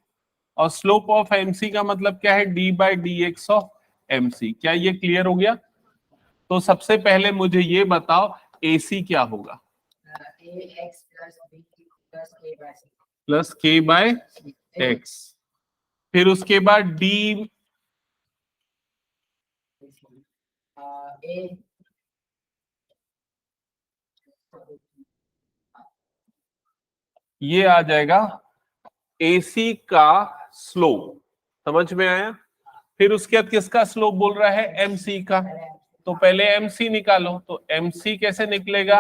और स्लोप ऑफ एमसी का मतलब क्या है, d/dx ऑफ एमसी। क्या ये क्लियर हो गया? तो सबसे पहले मुझे ये बताओ एसी क्या होगा, प्लस k बाय एक्स, फिर उसके बाद d ये आ जाएगा एसी का स्लोप, समझ में आया। फिर उसके बाद किसका स्लोप बोल रहा है, एमसी का। तो पहले एमसी निकालो, तो एमसी कैसे निकलेगा,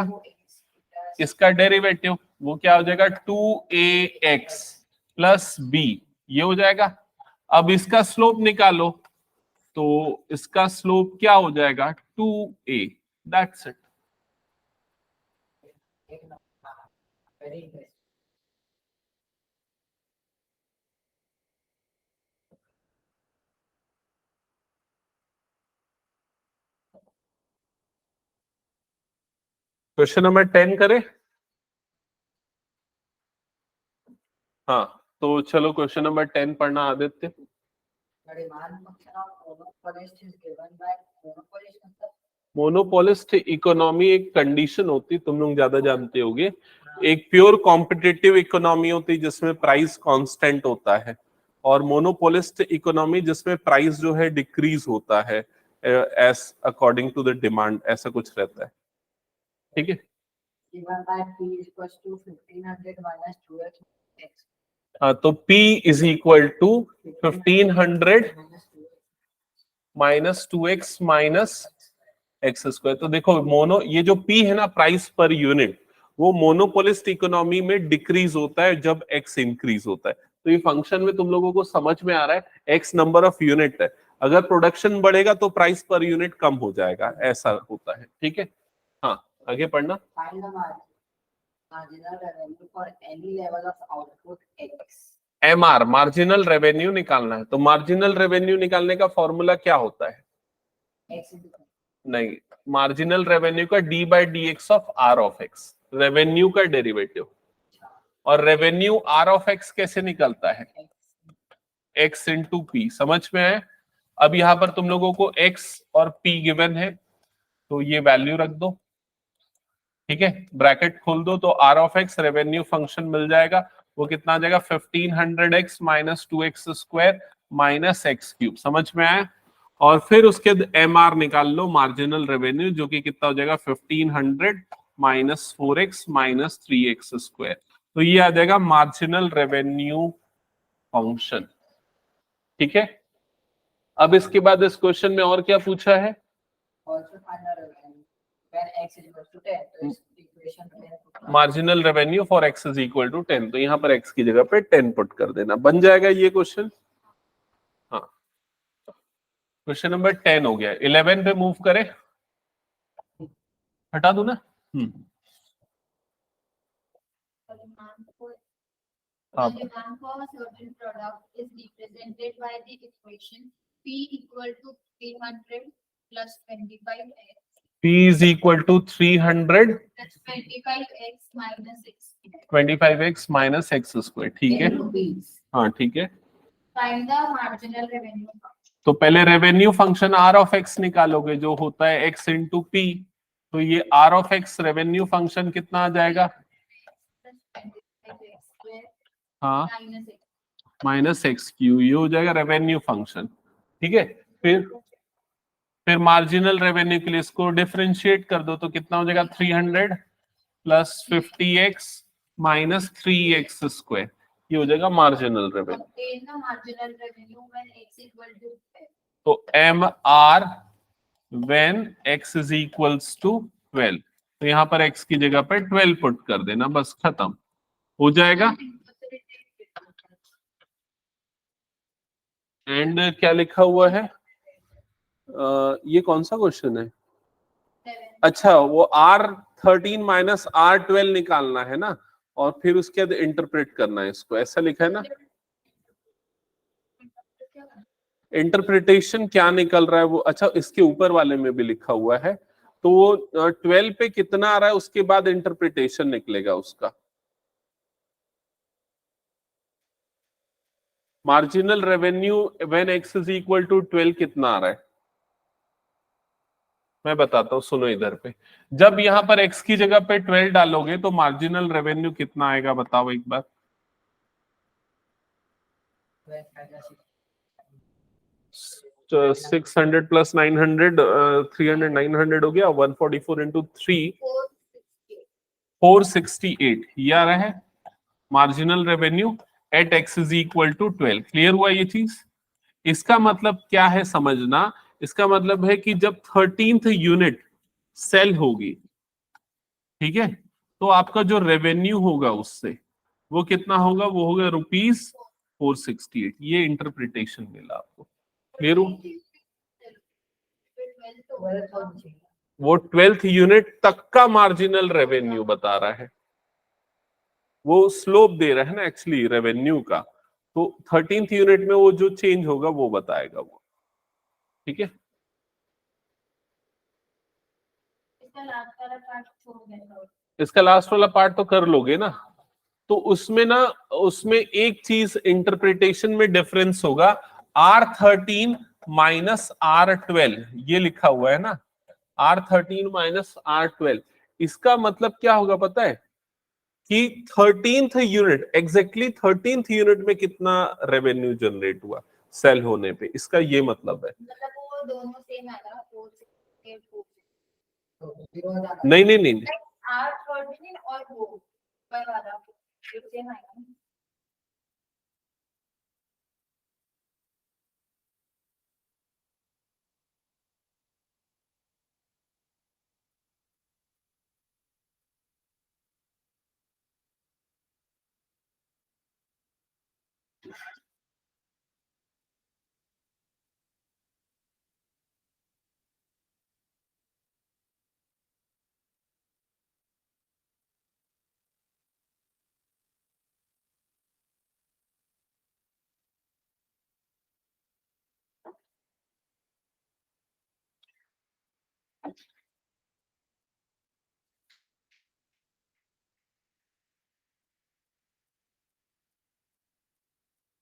इसका डेरिवेटिव वो क्या हो जाएगा 2ax प्लस बी, ये हो जाएगा। अब इसका स्लोप निकालो, तो इसका स्लोप क्या हो जाएगा 2a, that's it. Question number 10 करें। हाँ तो चलो क्वेश्चन नंबर 10 पढ़ना Aditya. The demand function of monopolist is given by monopolist मतलब मोनोपोलिस्ट इकोनॉमी एक कंडीशन होती, तुम लोग ज्यादा जानते होगे। एक प्योर कॉम्पिटिटिव इकोनॉमी होती जिसमें प्राइस कांस्टेंट होता है, और मोनोपोलिस्ट इकोनॉमी जिसमें प्राइस जो है डिक्रीज होता है as according to the demand, ऐसा कुछ रहता है। ठीक है, given by P is equals to 1500 minus 2x x हाँ, तो P is equal to 1500 minus 2x minus 2x minus x square. तो देखो मोनो, ये जो P है ना, प्राइस पर यूनिट, वो मोनोपोलिस्ट इकोनॉमी में डिक्रीज होता है जब x इंक्रीज होता है। तो ये फंक्शन में तुम लोगों को समझ में आ रहा है, x नंबर ऑफ यूनिट है, अगर प्रोडक्शन बढ़ेगा तो प्राइस पर यूनिट कम हो जाएगा, ऐसा होता है। ठीक है, हाँ आगे पढ़ना। find the marginal revenue for any level of output x MR marginal revenue निकालना है, तो मार्जिनल रेवेन्यू निकालने का फॉर्मूला क्या होता है? x into नहीं, मार्जिनल रेवेन्यू का d by D x of R of x, revenue का डेरिवेटिव। और रेवेन्यू आर ऑफ एक्स कैसे निकलता है? x into P. समझ में है? अब यहां पर तुम लोगों को x और p गिवन है, तो ये वैल्यू रख दो। ठीक है, ब्रैकेट खोल दो, तो R of x revenue function मिल जाएगा। वो कितना आ जाएगा? 1500x minus 2x square minus x cube. समझ में आया? और फिर उसके एम आर निकाल लो, मार्जिनल रेवेन्यू, जो कि कितना हो जाएगा? 1500 minus 4x minus 3x square. तो ये आ जाएगा मार्जिनल रेवेन्यू फंक्शन। ठीक है, अब इसके बाद इस क्वेश्चन में और क्या पूछा है? also find the revenue when x is equal to 10 तो इस इक्वेशन में marginal revenue for x is equal to 10, तो यहाँ पर x की जगह पे 10 पुट कर देना, बन जाएगा ये क्वेश्चन। हाँ, क्वेश्चन नंबर 10 हो गया। 11 पे मूव करें, हटा दो ना। The demand for a certain product is represented by the equation P equal to 300 plus 25x P is equal to 300 plus 25x minus 6. 25x minus x square. ठीक है, rupees हाँ ठीक है। Find the marginal revenue function. तो पहले revenue function R of x निकालोगे, जो होता है x इंटू पी। तो ये R of x revenue function कितना आ जाएगा? Plus 25x square हाँ, minus 6. माइनस एक्स क्यू, ये हो जाएगा रेवेन्यू फंक्शन। ठीक है, फिर मार्जिनल रेवेन्यू के लिए इसको डिफरेंशिएट कर दो, तो कितना हो जाएगा? 300 plus 50x minus 3x square, ये हो जाएगा marginal revenue. Obtain the marginal revenue when x equal to 10. तो M R when x is equals to 12, तो यहाँ पर x की जगह पर 12 पुट कर देना, बस खत्म हो जाएगा। एंड क्या लिखा हुआ है? ये कौन सा क्वेश्चन है? अच्छा, वो R13 माइनस R12 निकालना है ना, और फिर उसके बाद इंटरप्रेट करना है इसको, ऐसा लिखा है ना। इंटरप्रिटेशन क्या निकल रहा है वो? अच्छा, इसके ऊपर वाले में भी लिखा हुआ है, तो वो 12 पे कितना आ रहा है, उसके बाद इंटरप्रिटेशन निकलेगा उसका। Marginal revenue when x is equal to 12 कितना आ रहा है? मैं बताता हूँ, सुनो इधर पे। जब यहाँ पर x की जगह पे 12 डालोगे तो मार्जिनल रेवेन्यू कितना आएगा, बताओ एक बार। 600 प्लस 900, 300 900 हो गया, 144 इंटू 3 468, ये आ रहा है marginal revenue at x is equal to 12। Clear हुआ ये चीज? इसका मतलब क्या है समझना, इसका मतलब है कि जब 13th यूनिट सेल होगी, ठीक है, तो आपका जो रेवेन्यू होगा उससे वो कितना होगा? वो होगा ₹468। ये इंटरप्रिटेशन मिला आपको। क्लियर हो? वो 12th यूनिट तक का मार्जिनल रेवेन्यू बता रहा है, वो स्लोप दे रहा है ना एक्चुअली रेवेन्यू का, तो 13th यूनिट में वो जो चेंज होगा वो बताएगा वो। ठीक है, इसका लास्ट वाला पार्ट तो कर लोगे ना। तो उसमें ना, उसमें एक चीज इंटरप्रिटेशन में डिफरेंस होगा, R13 माइनस R12 ये लिखा हुआ है ना, R13 माइनस R12, इसका मतलब क्या होगा पता है कि 13th unit, exactly 13th unit में कितना रेवेन्यू जनरेट हुआ सेल होने पे, इसका ये मतलब है। मतलब वो दोनों सेम है ना, 4 से 4 तो 0 हो जाता है। नहीं नहीं नहीं, R13 और वो पर वाला सेम है ना।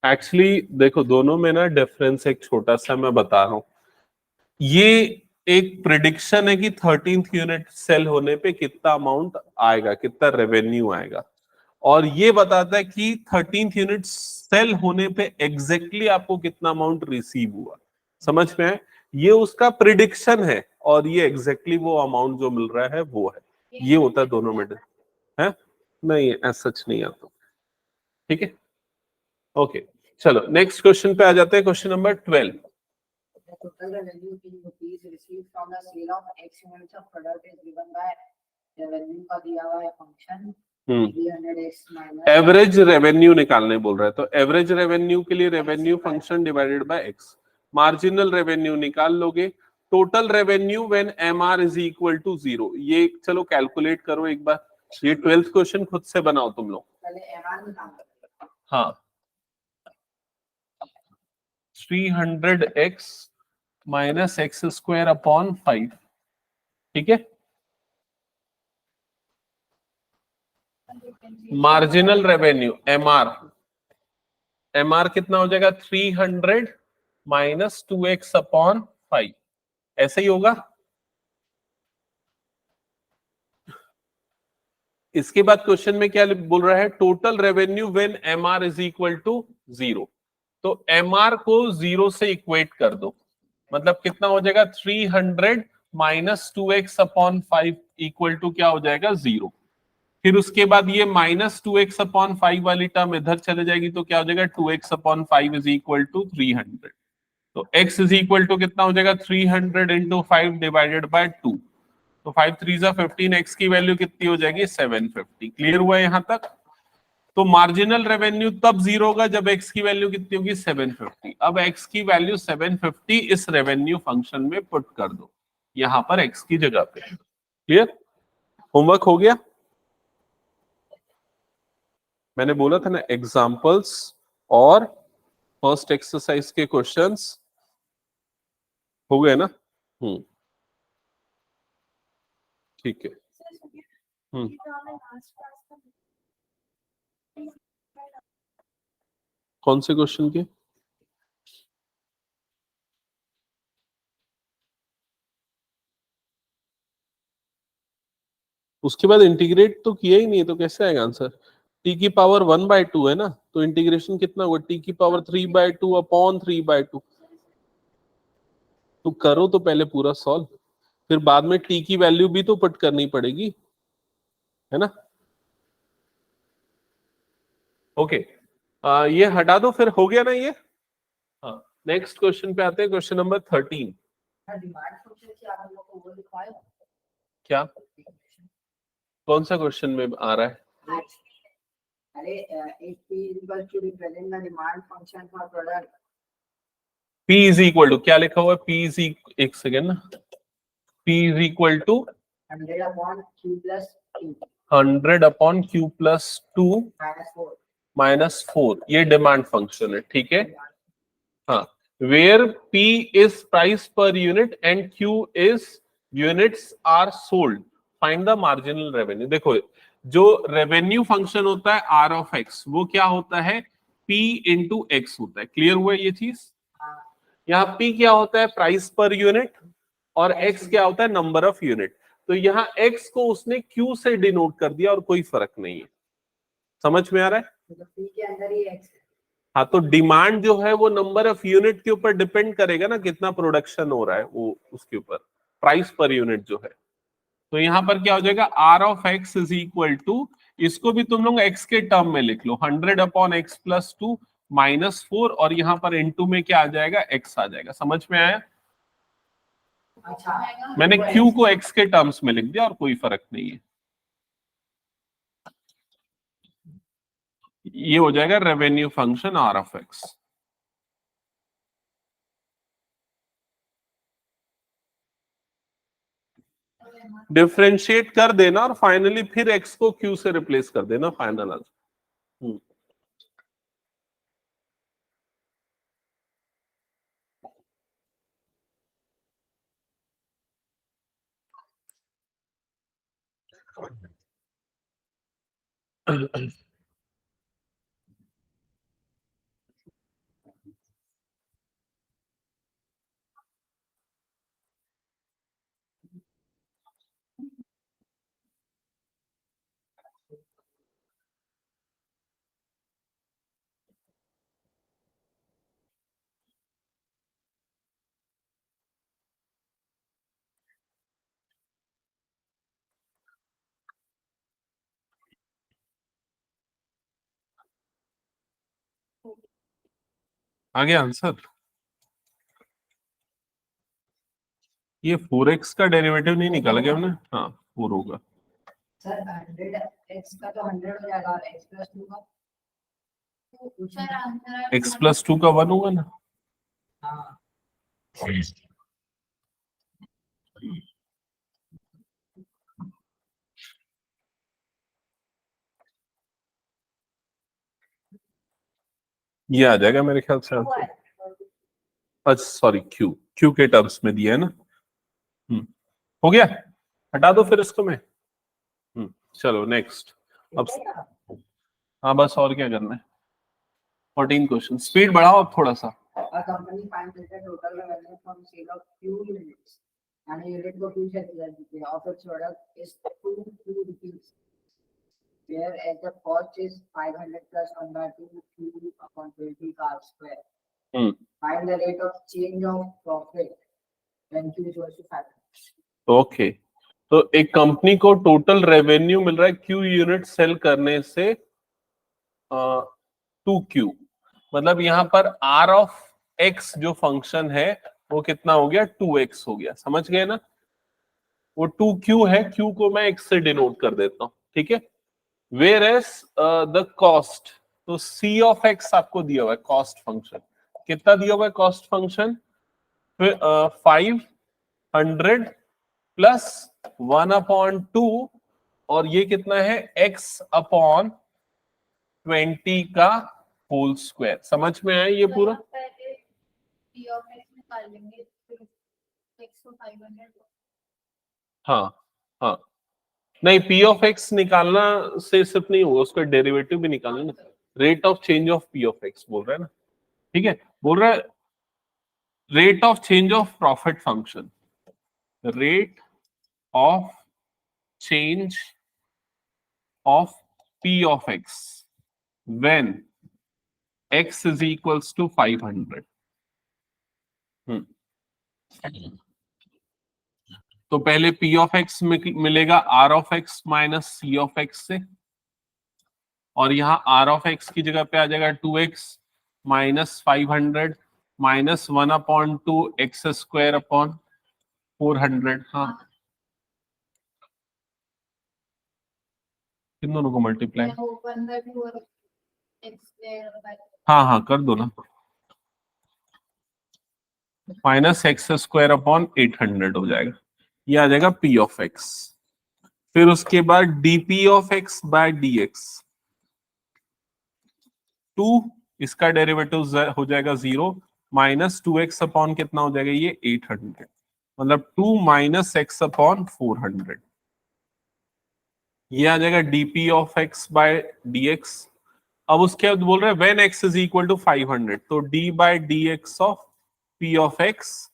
एक्चुअली देखो दोनों में ना डिफरेंस एक छोटा सा मैं बता रहा हूं। ये एक प्रिडिक्शन है कि 13th यूनिट सेल होने पे कितना अमाउंट आएगा, कितना रेवेन्यू आएगा, और ये बताता है कि 13th यूनिट सेल होने पे एग्जैक्टली आपको कितना अमाउंट रिसीव हुआ। समझ में है? ये उसका प्रिडिक्शन है और ये एग्जैक्टली वो अमाउंट जो मिल रहा है वो है। ये होता है दोनों में है, नहीं ऐसा सच नहीं आता। ठीक है, ओके चलो नेक्स्ट क्वेश्चन पे आ जाते हैं। Question number 12। The total revenue in rupees received from the sale of X units of product is given by revenue का दिया हुआ है function 300x minus average revenue निकालने बोल रहा है, तो एवरेज रेवेन्यू के लिए revenue function divided by x, marginal revenue निकाल लोगे, total revenue when MR is equal to 0। ये चलो कैलकुलेट करो एक बार, ये 12th क्वेश्चन खुद से बनाओ तुम लोग। पहले MR निकालना है। हाँ 300x minus x square upon 5, ठीक है। मार्जिनल रेवेन्यू MR कितना हो जाएगा 300 माइनस 2x अपॉन 5, ऐसे ही होगा। इसके बाद क्वेश्चन में क्या बोल रहा है, total revenue when MR is equal to 0। तो MR को 0 से इक्वेट कर दो, मतलब कितना हो जाएगा 300 minus 2x upon 5 equal to क्या हो जाएगा 0। फिर उसके बाद ये माइनस 2x अपॉन 5 वाली टर्म इधर चले जाएगी तो क्या हो जाएगा 2x upon 5 is equal to 300। तो x इज इक्वल टू कितना हो जाएगा 300 इंटू 5 डिवाइडेड बाय 2। तो 5 3 जा 15, x की वैल्यू कितनी हो जाएगी 750। क्लियर हुआ है यहां तक? तो मार्जिनल रेवेन्यू तब 0 होगा जब x की वैल्यू कितनी होगी 750। अब x की वैल्यू 750 इस रेवेन्यू फंक्शन में पुट कर दो, यहां पर x की जगह पे। क्लियर? होमवर्क हो गया? मैंने बोला था ना एग्जाम्पल्स और फर्स्ट एक्सरसाइज के क्वेश्चंस हो गए ना? ठीक है। कौन से क्वेश्चन के? उसके बाद इंटीग्रेट तो किया ही नहीं है तो कैसे आएगा आंसर? t की पावर 1/2 है ना, तो इंटीग्रेशन कितना हुआ t की पावर 3/2 अपॉन 3/2। तो करो तो पहले पूरा सॉल्व, फिर बाद में t की वैल्यू भी तो पुट करनी पड़ेगी, है ना? ओके ये हटा दो, फिर हो गया ना ये। हाँ नेक्स्ट क्वेश्चन पे आते हैं, क्वेश्चन नंबर 13। डिमांड फंक्शन से आप लोगों को वो लिखवाए क्या कौन सा क्वेश्चन में आ रहा है? अरे if P is equal to represent the demand function for product P is equal to क्या लिखा हुआ है? P इज एक सेकेंड ना, P is equal to 100 upon Q plus Q 100 upon Q plus 2 minus 4 minus 4, ये डिमांड फंक्शन है, ठीक है। हाँ where P is price per unit and Q is units are sold, find the marginal revenue. देखो जो revenue function होता है R of X वो क्या होता है P इंटू एक्स होता है। क्लियर हुआ ये चीज? यहाँ P क्या होता है, प्राइस पर यूनिट, और X क्या होता है, नंबर ऑफ यूनिट। तो यहाँ X को उसने Q से डिनोट कर दिया और कोई फर्क नहीं है। समझ में आ रहा है? तो P के अंदर ही X है। हाँ, तो डिमांड जो है वो नंबर ऑफ यूनिट के ऊपर डिपेंड करेगा ना, कितना प्रोडक्शन हो रहा है वो उसके ऊपर, प्राइस पर यूनिट जो है। तो यहाँ पर क्या हो जाएगा, R of X is equal to, इसको भी तुम लोग X के टर्म में लिख लो, 100 अपॉन X प्लस 2 माइनस 4, और यहाँ पर इनटू में क्या आ जाएगा, X आ जाएगा। समझ में आया? अच्छा, मैंने Q को X के टर्म्स में लिख दिया और कोई फर्क नहीं है। ये हो जाएगा revenue function R of X। Differentiate कर देना और फाइनली फिर X को Q से रिप्लेस कर देना, फाइनल आंसर। आगे आंसर, ये 4x का डेरिवेटिव नहीं निकाला गया हमने, हाँ 4 होगा। सर 100 X का तो 100 हो जाएगा, और X प्लस 2 का सर आंसर X प्लस 2 का 1 होगा ना। हाँ, ये आ जाएगा मेरे ख्याल से आंसर। अच्छा सॉरी, क्यू के टर्म्स में दिया है ना। हो गया, हटा दो फिर इसको मैं। चलो नेक्स्ट। अब हाँ बस, और क्या करना है, 14 क्वेश्चन, स्पीड बढ़ाओ अब थोड़ा सा। a company finds that the total revenue from sale of Q units and a unit को Q से दिया of its product is 2 rupees, whereas the cost is 500 plus 1 by 2 Q upon 20 car square. Hmm, Find the rate of change of profit when Q is equal to 500. Okay, तो एक company को total revenue मिल रहा है Q unit cell करने से 2Q, मतलब यहाँ पर R ऑफ X जो फंक्शन है वो कितना हो गया, 2X हो गया। समझ गए ना, वो 2Q है, Q को मैं X से डिनोट कर देता हूँ, ठीक है। वेयर एज द कॉस्ट, तो C ऑफ X आपको दिया हुआ है कॉस्ट फंक्शन, कितना दिया हुआ है कॉस्ट फंक्शन, 500 प्लस 1/2, और ये कितना है, X अपॉन 20 का होल स्क्वायर। समझ में आया ये पूरा? पहले P of X निकाल लेंगे, फिर X को 500। हाँ हाँ, नहीं P ऑफ X निकालना से सिर्फ नहीं होगा, उसका डेरिवेटिव भी निकालना ना, rate of change of P of X बोल रहा है ना, ठीक है। बोल रहा है rate of change of profit function, rate of change of P of X when X is equals to 500। तो पहले P ऑफ X मिलेगा R of X minus C of X से, और यहाँ R ऑफ X की जगह पे आ जाएगा 2X minus 500 minus 1/2 X square upon 400। हाँ, इन दोनों को मल्टीप्लाई, हाँ हाँ कर दो ना, माइनस X स्क्वायर अपॉन 800 हो जाएगा, ये आ जाएगा P ऑफ X। फिर उसके बाद dP of X by dx, 2 इसका डेरिवेटिव हो जाएगा 0, माइनस 2x अपॉन कितना हो जाएगा ये 800, मतलब 2 माइनस x अपॉन 400, ये आ जाएगा dP of x by dx। अब उसके बाद बोल रहे हैं when x is equal to 500, तो d बाय dx ऑफ P of x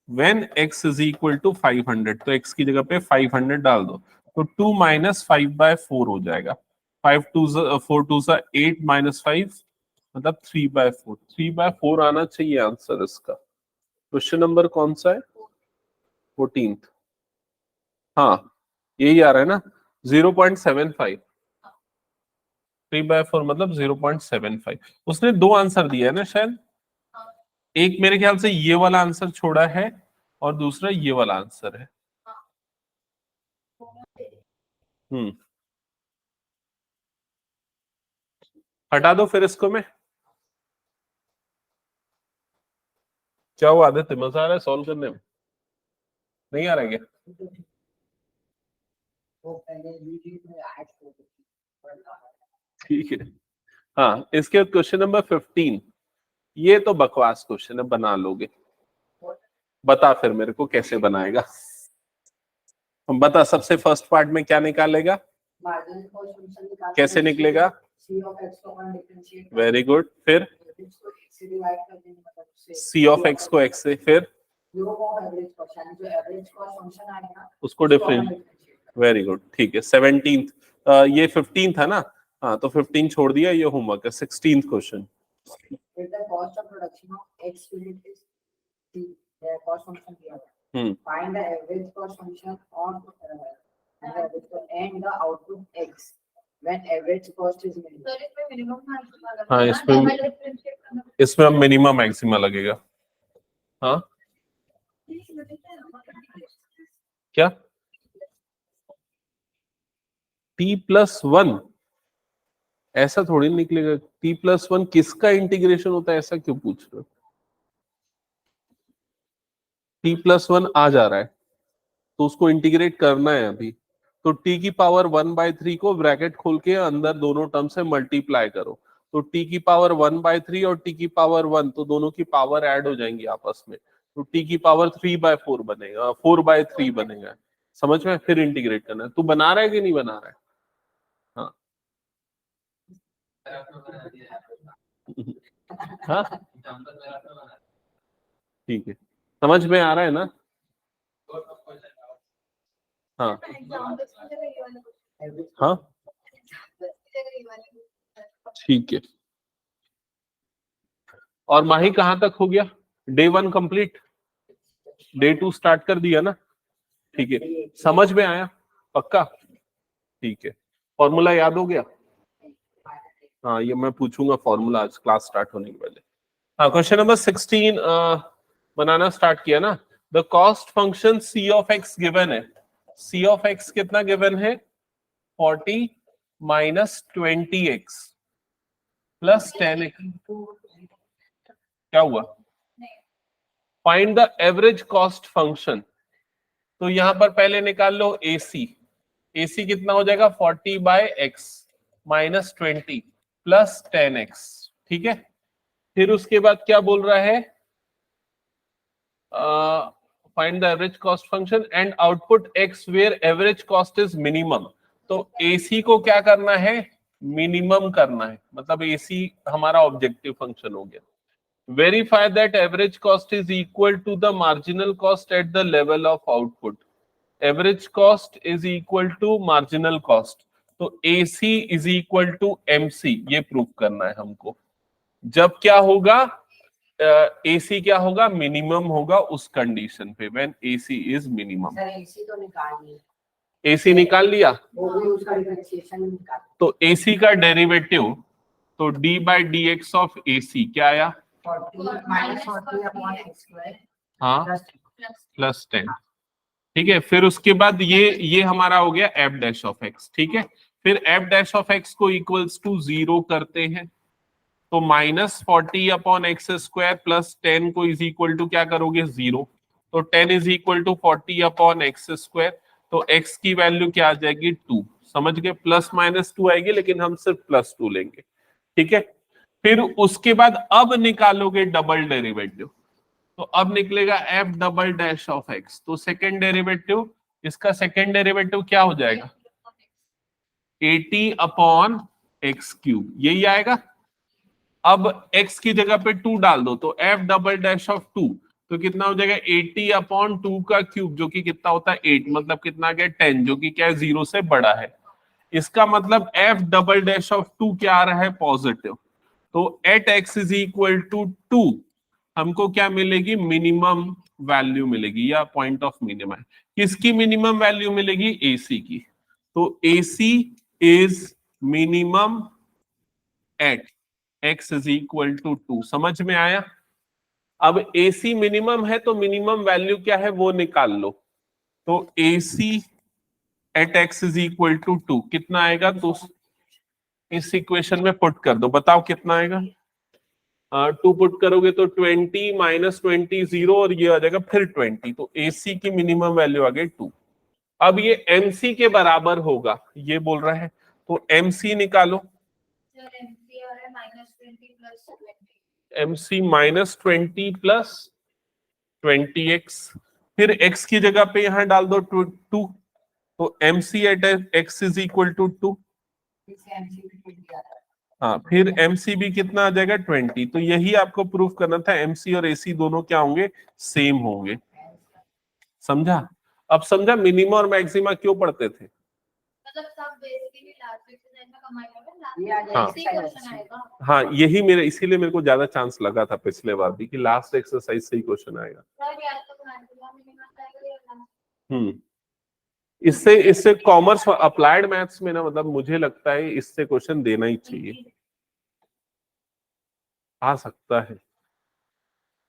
when x is equal to 500, तो x की जगह पे 500 डाल दो, तो 2 माइनस 5/4 हो जाएगा। 4 2 8 माइनस 5 मतलब 3/4। 3/4 आना चाहिए आंसर इसका। क्वेश्चन नंबर कौन सा है? 14th। हाँ यही आ रहा है ना, 0.75। 3/4 मतलब 0.75। उसने दो आंसर दिया है ना शायद, एक मेरे ख्याल से ये वाला आंसर छोड़ा है और दूसरा ये वाला आंसर है। हटा दो फिर इसको। मैं क्या हुआ आदित्य, मजा आ रहा है सॉल्व करने में? नहीं आ रहा है क्या? वो पहले वीडियो में ऐड कर देती। ठीक है। हाँ इसके बाद क्वेश्चन नंबर 15। ये तो बकवास क्वेश्चन है, बना लोगे? बता फिर मेरे को कैसे बनाएगा। बता, सबसे फर्स्ट पार्ट में क्या निकालेगा? मार्जिनल कॉस्ट फंक्शन निकालना। कैसे निकलेगा? C of x को 1 डिफरेंशिएट। Very good. फिर इसको x से डिवाइड कर देंगे, मतलब उससे C of x को x से, फिर योग ऑफ एवरेज कॉस्ट, यानी जो एवरेज कॉस्ट फंक्शन आएगा उसको डिफरेंट। वेरी गुड, ठीक है। 17th, ये 15 था ना? हाँ तो 15 छोड़ दिया, ये होमवर्क है। 16th question. If the cost of production of x unit is C, the cost function दिया है। Find the average cost function on and the average cost and the output x when average cost is minimum. Sir इसमें minimum हाँ, इसमें अब minimum maxima लगेगा। हाँ क्या? t+1 ऐसा थोड़ी निकलेगा। t+1 किसका इंटीग्रेशन होता है, ऐसा क्यों पूछ रहे हो? t+1 आ जा रहा है तो उसको इंटीग्रेट करना है अभी। तो t की पावर 1/3 को ब्रैकेट खोल के अंदर दोनों टर्म से मल्टीप्लाई करो, तो t की पावर 1/3 और t की पावर 1, तो दोनों की पावर ऐड हो जाएंगी आपस में, तो t की पावर 3/4 बनेगा, 4/3 बनेगा। समझ में? फिर इंटीग्रेट करना है। तू बना रहा है कि नहीं बना रहा है? हाँ हाँ ठीक है, समझ में आ रहा है ना? हाँ हाँ ठीक है। और माही कहाँ तक हो गया? डे 1 कंप्लीट, डे 2 स्टार्ट कर दिया ना? ठीक है, समझ में आया? पक्का? ठीक है। फॉर्मूला याद हो गया? हाँ ये मैं पूछूंगा फॉर्मूला आज क्लास स्टार्ट होने के पहले। हाँ क्वेश्चन नंबर 16 बनाना स्टार्ट किया ना। The cost function c of x given है। c ऑफ x कितना गिवन है? 40 माइनस 20x प्लस 10x। क्या हुआ? Find the average cost function. तो यहां पर पहले निकाल लो AC। AC कितना हो जाएगा? 40/x minus 20 plus 10x। ठीक है, फिर उसके बाद क्या बोल रहा है? Find the average cost function and output x where average cost is minimum. तो AC को क्या करना है? मिनिमम करना है, मतलब AC हमारा ऑब्जेक्टिव फंक्शन हो गया। Verify that average cost is equal to the marginal cost at the level of output. Average cost is equal to marginal cost. तो AC is equal to MC, ये prove करना है हमको। जब क्या होगा? AC क्या होगा? मिनिमम होगा उस कंडीशन पे, when AC is minimum। Sir AC तो निकाल लिया। AC निकाल लिया, वो भी उसका डिफरेंशिएशन निकाल। तो AC का डेरिवेटिव, तो d/dx ऑफ AC क्या आया? 40 माइनस 40 अपॉन x स्क्वायर। हाँ प्लस प्लस 10। ठीक है, फिर उसके बाद ये हमारा हो गया f डैश ऑफ x। ठीक है, फिर f डैश ऑफ x को इक्वल्स टू 0 करते हैं, तो minus 40 upon x square plus 10 को इज इक्वल टू क्या करोगे? 0। तो 10 is equal to 40 upon x square, तो x की वैल्यू क्या आ जाएगी? 2। समझ गए? प्लस माइनस 2 आएगी, लेकिन हम सिर्फ +2 लेंगे। ठीक है, फिर उसके बाद अब निकालोगे डबल डेरिवेटिव, तो अब निकलेगा f double dash of x। तो सेकेंड डेरिवेटिव, इसका सेकेंड डेरिवेटिव क्या हो जाएगा? 80 अपॉन एक्स क्यूब, यही आएगा। अब x की जगह पे 2 डाल दो, तो f डबल डैश ऑफ 2 तो कितना हो जाएगा 80/2 का क्यूब, जो कि कितना होता है 8, मतलब कितना आ गया 10, जो कि क्या है 0 से बड़ा है। इसका मतलब f डबल डैश ऑफ 2 क्या आ रहा है, पॉजिटिव। तो at x is equal to 2 हमको क्या मिलेगी, मिनिमम वैल्यू मिलेगी, या पॉइंट ऑफ मिनिमम है। किसकी मिनिमम वैल्यू मिलेगी, AC की। तो AC is minimum at x is equal to 2। समझ में आया? अब AC मिनिमम है तो मिनिमम वैल्यू क्या है वो निकाल लो। तो AC at x is equal to 2 कितना आएगा, तो इस इक्वेशन में पुट कर दो, बताओ कितना आएगा। 2 पुट करोगे तो 20 माइनस 20 0, और ये आ जाएगा फिर 20। तो AC की मिनिमम वैल्यू आ गई 2। अब ये MC के बराबर होगा, ये बोल रहा है, तो MC निकालो। सर MC आ रहा है -20 प्लस 20। MC -20 प्लस 20x, फिर x की जगह पे यहां डाल दो 2। तो MC at x is equal to 2। इससे MCQ भी दिया था। हाँ, फिर MC भी कितना आ जाएगा 20। तो यही आपको प्रूफ करना था, MC और AC दोनों क्या होंगे, सेम होंगे। समझा? अब समझा मिनिमा और मैक्सिमा क्यों पढ़ते थे। मतलब सब बेसिकली लास्ट एक्सरसाइज में कमाई कर ये आ रहे जाएगा हाँ। हैं, इसी क्वेश्चन आएगा। हाँ, यही मेरे, इसीलिए मेरे को ज्यादा चांस लगा था पिछले बार भी कि लास्ट एक्सरसाइज से ही क्वेश्चन आएगा। सर या तो मैक्सिमम मिनिमम आएगा या हम्म इससे इससे कॉमर्स अप्लाइड मैथ्स में ना, मतलब मुझे लगता है इससे क्वेश्चन देना ही चाहिए, आ सकता है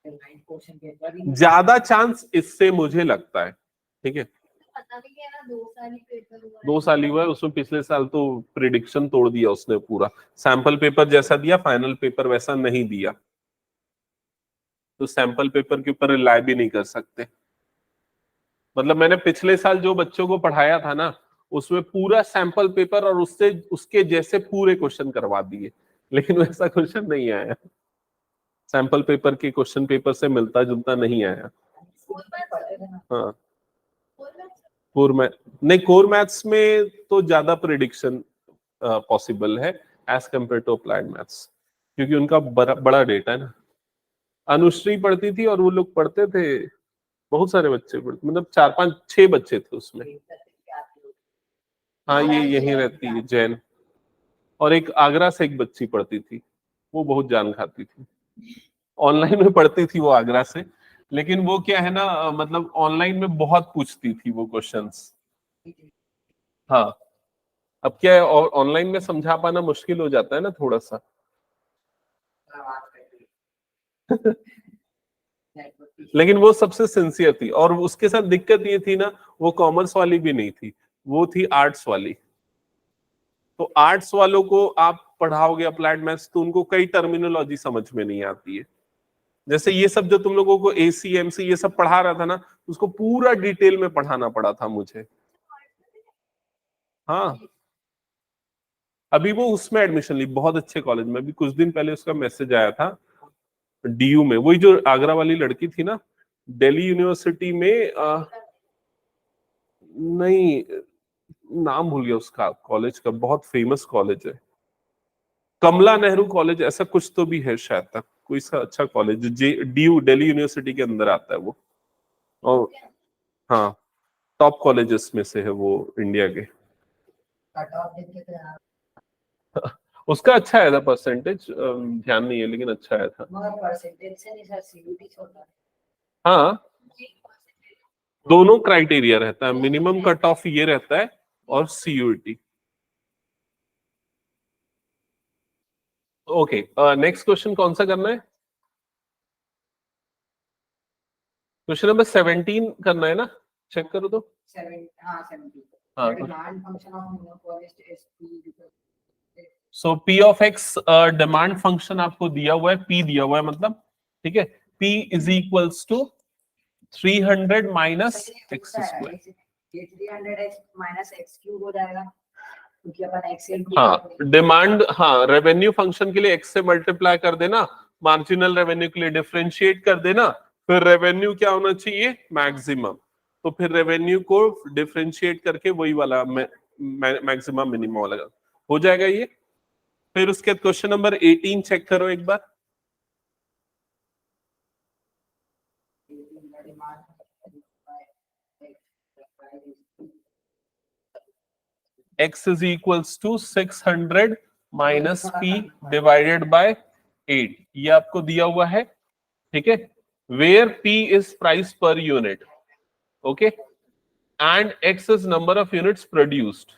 क्वेश्चन पेपर ही ज्यादा चांस इससे, मुझे लगता है। ठीक है, पता नहीं है ना, 2 साल ही पेपर हुआ है। 2 साल ही हुआ है, उसमें पिछले साल तो प्रिडिक्शन तोड़ दिया उसने पूरा। सैंपल पेपर जैसा दिया, फाइनल पेपर वैसा नहीं दिया। तो सैंपल पेपर के ऊपर रिलाय भी नहीं कर सकते। मतलब मैंने पिछले साल जो बच्चों को पढ़ाया था ना, उसमें पूरा सैंपल पेपर और उससे उसके जैसे पूरे क्वेश्चन करवा दिए, लेकिन वैसा क्वेश्चन नहीं आया। सैंपल पेपर के क्वेश्चन पेपर से मिलता जुलता नहीं आया। पढ़ते थे ना। हाँ, और मैं कोर मैथ नहीं, कोर मैथ्स में तो ज्यादा प्रिडिक्शन पॉसिबल है as compare to applied maths, क्योंकि उनका बड़ा डेटा है ना। अनुश्री पढ़ती थी और वो लोग पढ़ते थे, बहुत सारे बच्चे पढ़ते, मतलब 4 5 6 बच्चे थे उसमें। हाँ, ये यहीं रहती है, जैन। और एक आगरा से एक बच्ची पढ़ती थी, वो बहुत जान खाती थी। ऑनलाइन में पढ़ती थी वो आगरा से, लेकिन वो क्या है ना, मतलब ऑनलाइन में बहुत पूछती थी वो क्वेश्चंस। हाँ, अब क्या है, और ऑनलाइन में समझा पाना मुश्किल हो जाता है ना थोड़ा सा। लेकिन वो सबसे सिंसियर थी, और उसके साथ दिक्कत ये थी ना, वो कॉमर्स वाली भी नहीं थी, वो थी आर्ट्स वाली। तो आर्ट्स वालों को आप पढ़ाओगे अप्लाइड मैथ्स, तो उनको कई टर्मिनोलॉजी समझ में नहीं आती है। जैसे ये सब जो तुम लोगों को AC MC ये सब पढ़ा रहा था ना, उसको पूरा डिटेल में पढ़ाना पड़ा था मुझे। हाँ, अभी वो उसमें एडमिशन ली, बहुत अच्छे कॉलेज में। अभी कुछ दिन पहले उसका मैसेज आया था, DU में, वही जो आगरा वाली लड़की थी ना, दिल्ली यूनिवर्सिटी में नहीं, नाम भूल गया उसका कॉलेज का, बहुत फेमस कॉलेज है, कमला नेहरू कॉलेज ऐसा कुछ तो भी है शायद तक, कोई सा अच्छा कॉलेज, DU दिल्ली यूनिवर्सिटी के अंदर आता है वो। और हाँ, टॉप कॉलेजेस में से है वो इंडिया के। कट ऑफ देखे थे यार, उसका अच्छा आया था परसेंटेज, ध्यान नहीं है, लेकिन अच्छा आया था। मगर परसेंटेज से नहीं सर, CUT छोटा है। हाँ, दोनों क्राइटेरिया रहता है, मिनिमम कट ऑफ ये रहता है और CUT। ओके, नेक्स्ट क्वेश्चन कौन सा करना है? क्वेश्चन नंबर 17 करना है ना, चेक करो तो। 70 हाँ, demand function of monopolist is P so P of X demand function आपको दिया हुआ है, P दिया हुआ है मतलब, ठीक है, P is equals to 300 minus x square. ये 300x माइनस x क्यूब हो जाएगा, क्योंकि अपन एक्सेल हाँ, डिमांड, हाँ, रेवेन्यू फंक्शन के लिए x से मल्टीप्लाई कर देना, मार्जिनल रेवेन्यू के लिए डिफरेंशिएट कर देना, फिर रेवेन्यू क्या होना चाहिए, मैक्सिमम। तो फिर रेवेन्यू को डिफरेंशिएट करके वही वाला मैक्सिमम मिनिमम वाला हो जाएगा ये। फिर उसके बाद क्वेश्चन नंबर 18 चेक करो एक बार। demand by X, the price is x is equals to 600 minus p divided by 8, ये आपको दिया हुआ है, ठीक है, where p is price per unit, okay, and x is number of units produced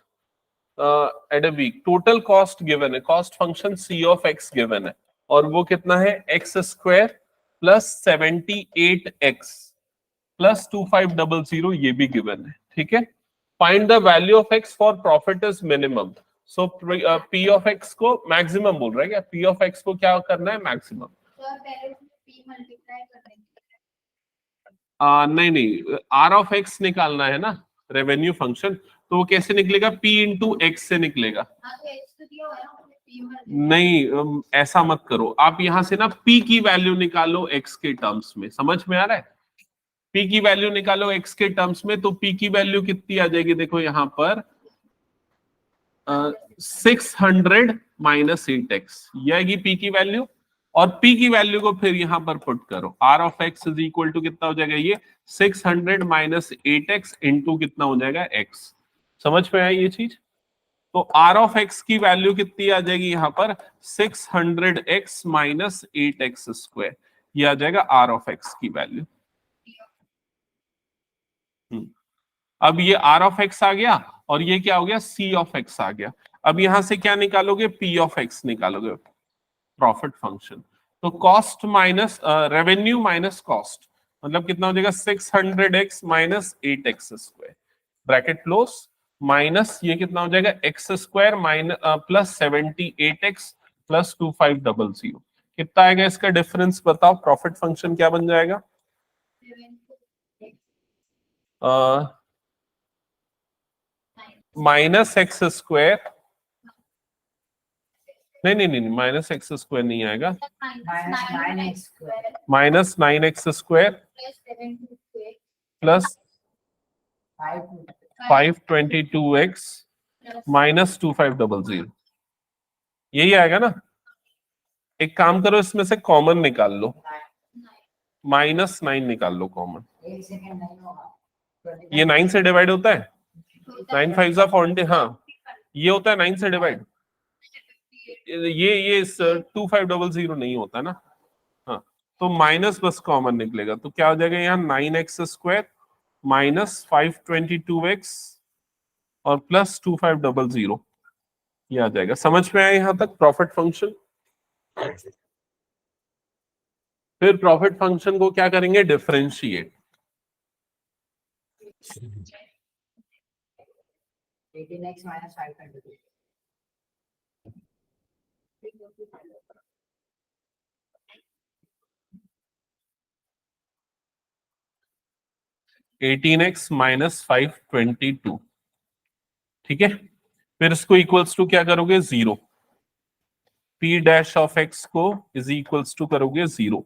at a week, total cost given है, cost function c of x given है, और वो कितना है x square plus 78x plus 2500, ये भी given है, ठीक है। Find the value of x for profit is minimum, so p of x को मैक्सिमम बोल रहा है क्या, p ऑफ x को क्या करना है मैक्सिमम, सर पहले p मल्टीप्लाई कर देंगे। नहीं नहीं, r ऑफ x निकालना है ना, रेवेन्यू फंक्शन, तो वो कैसे निकलेगा, p इंटू एक्स से निकलेगा। हाँ तो x तो दिया हुआ है ना, p नहीं, ऐसा मत करो, आप यहां से ना p की वैल्यू निकालो x के टर्म्स में, समझ में आ रहा है, p की वैल्यू निकालो x के टर्म्स में, तो p की वैल्यू कितनी आ जाएगी, देखो यहाँ पर 600 माइनस 8x, ये आएगी p की वैल्यू, और p की वैल्यू को फिर यहां पर पुट करो, r of x is equal to कितना हो जाएगा, ये 600 माइनस 8x इंटू कितना हो जाएगा x, समझ में आया ये चीज। तो r ऑफ x की वैल्यू कितनी आ जाएगी यहाँ पर 600x माइनस 8x स्क्वायर, ये आ जाएगा r ऑफ x की वैल्यू। अब ये r ऑफ x आ गया, और ये क्या हो गया, c ऑफ x आ गया। अब यहां से क्या निकालोगे, p ऑफ x निकालोगे, प्रॉफिट फंक्शन, तो cost minus revenue minus cost, मतलब कितना हो जाएगा 600x minus 8x square, bracket close, minus ये कितना हो जाएगा x square minus plus 78x plus 2500, कितना आएगा इसका डिफरेंस बताओ, प्रॉफिट फंक्शन क्या बन जाएगा, माइनस एक्स स्क्वायर, नहीं नहीं नहीं, माइनस एक्स स्क्वायर नहीं आएगा, minus 9x square minus 9x square plus 522x minus 2500, यही आएगा ना। एक काम करो, इसमें से कॉमन निकाल लो, माइनस 9 निकाल लो कॉमन, 1 सेकंड नहीं होगा, ये 9 से डिवाइड होता है, 9 5 जा 40, हाँ ये होता है 9 से डिवाइड, ये 2500 नहीं होता ना, हाँ, तो माइनस बस कॉमन निकलेगा, तो क्या हो जाएगा यहाँ 9x स्क्वायर माइनस 522x और प्लस 2500, ये आ जाएगा। समझ में आया यहाँ तक प्रॉफिट फंक्शन। फिर प्रॉफिट फंक्शन को क्या करेंगे, differentiate, 18x minus 500. 18x minus 522, ठीक है, फिर इसको इक्वल्स टू क्या करोगे, 0, p डैश ऑफ x को इज इक्वल्स टू करोगे 0,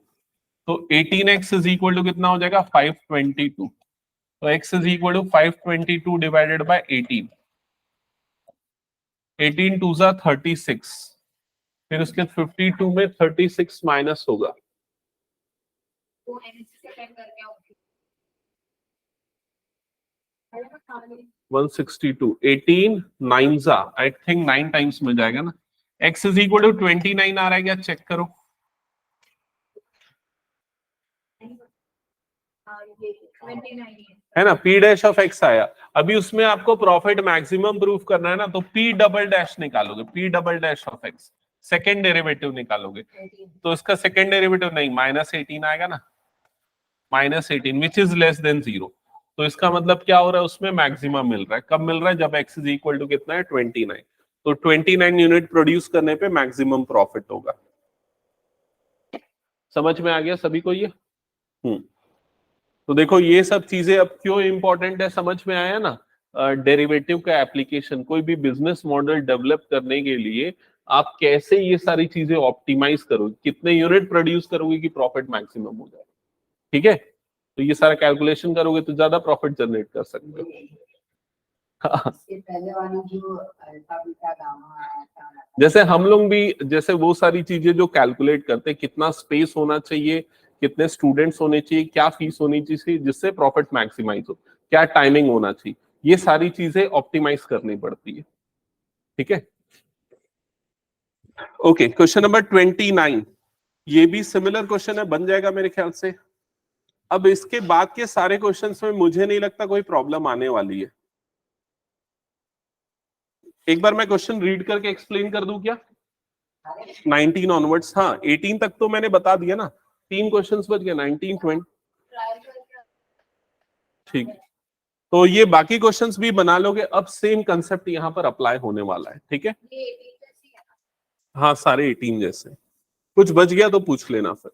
तो 18x इज इक्वल टू कितना हो जाएगा 522, तो x is equal to 522 divided by 18, 18 टू जा 36, फिर उसके 52 में 36 माइनस होगा, वो सेकंड करके आओगे 162, 18 9 जा, आई थिंक 9 टाइम्स में जाएगा ना, x इज इक्वल टू 29 आ रहा है क्या, चेक करो, है ना, p डैश ऑफ x आया। अभी उसमें आपको प्रॉफिट मैक्सिमम प्रूफ करना है ना, तो p डबल डैश निकालोगे, p double dash of x, second derivative निकालोगे, तो इसका सेकेंड डेरिवेटिव नहीं माइनस 18 आएगा ना, minus 18 which is less than 0, तो इसका मतलब क्या हो रहा है, उसमें मैक्सिमम मिल रहा है, कब मिल रहा है, जब x इज इक्वल टू कितना है 29, तो 29 यूनिट प्रोड्यूस करने पे मैक्सिमम प्रॉफिट होगा। समझ में आ गया सभी को ये? तो देखो ये सब चीजें अब क्यों इंपॉर्टेंट है, समझ में आया ना, डेरिवेटिव का एप्लीकेशन, कोई भी बिजनेस मॉडल डेवलप करने के लिए आप कैसे ये सारी चीजें ऑप्टिमाइज करोगे, कितने यूनिट प्रोड्यूस करोगे कि प्रॉफिट मैक्सिमम हो जाए, ठीक है, तो ये सारा कैलकुलेशन करोगे तो ज्यादा प्रॉफिट जनरेट कर सकते हो। इससे पहले वाली जो अल्फा बीटा गामा आया था, जैसे हम लोग भी, जैसे वो सारी चीजें जो कैलकुलेट करते हैं, कितना स्पेस होना चाहिए, कितने स्टूडेंट्स होने चाहिए, क्या फीस होनी चाहिए जिससे प्रॉफिट मैक्सिमाइज हो, क्या टाइमिंग होना चाहिए, ये सारी चीजें ऑप्टिमाइज करनी पड़ती है। ठीक है, ओके। क्वेश्चन नंबर 29, ये भी सिमिलर क्वेश्चन है, बन जाएगा मेरे ख्याल से। अब इसके बाद के सारे क्वेश्चंस में मुझे नहीं लगता कोई प्रॉब्लम आने वाली है। एक बार मैं क्वेश्चन रीड करके एक्सप्लेन कर दूं क्या? 19 ऑनवर्ड्स, हाँ 18 तक तो मैंने बता दिया ना, 3 क्वेश्चंस बच गए, 19 20। ठीक, तो ये बाकी क्वेश्चंस भी बना लोगे। अब सेम कंसेप्ट यहाँ पर अप्लाई होने वाला है। ठीक है, ये 18 जैसी है ना? हाँ सारे 18 जैसे। कुछ बच गया तो पूछ लेना फिर।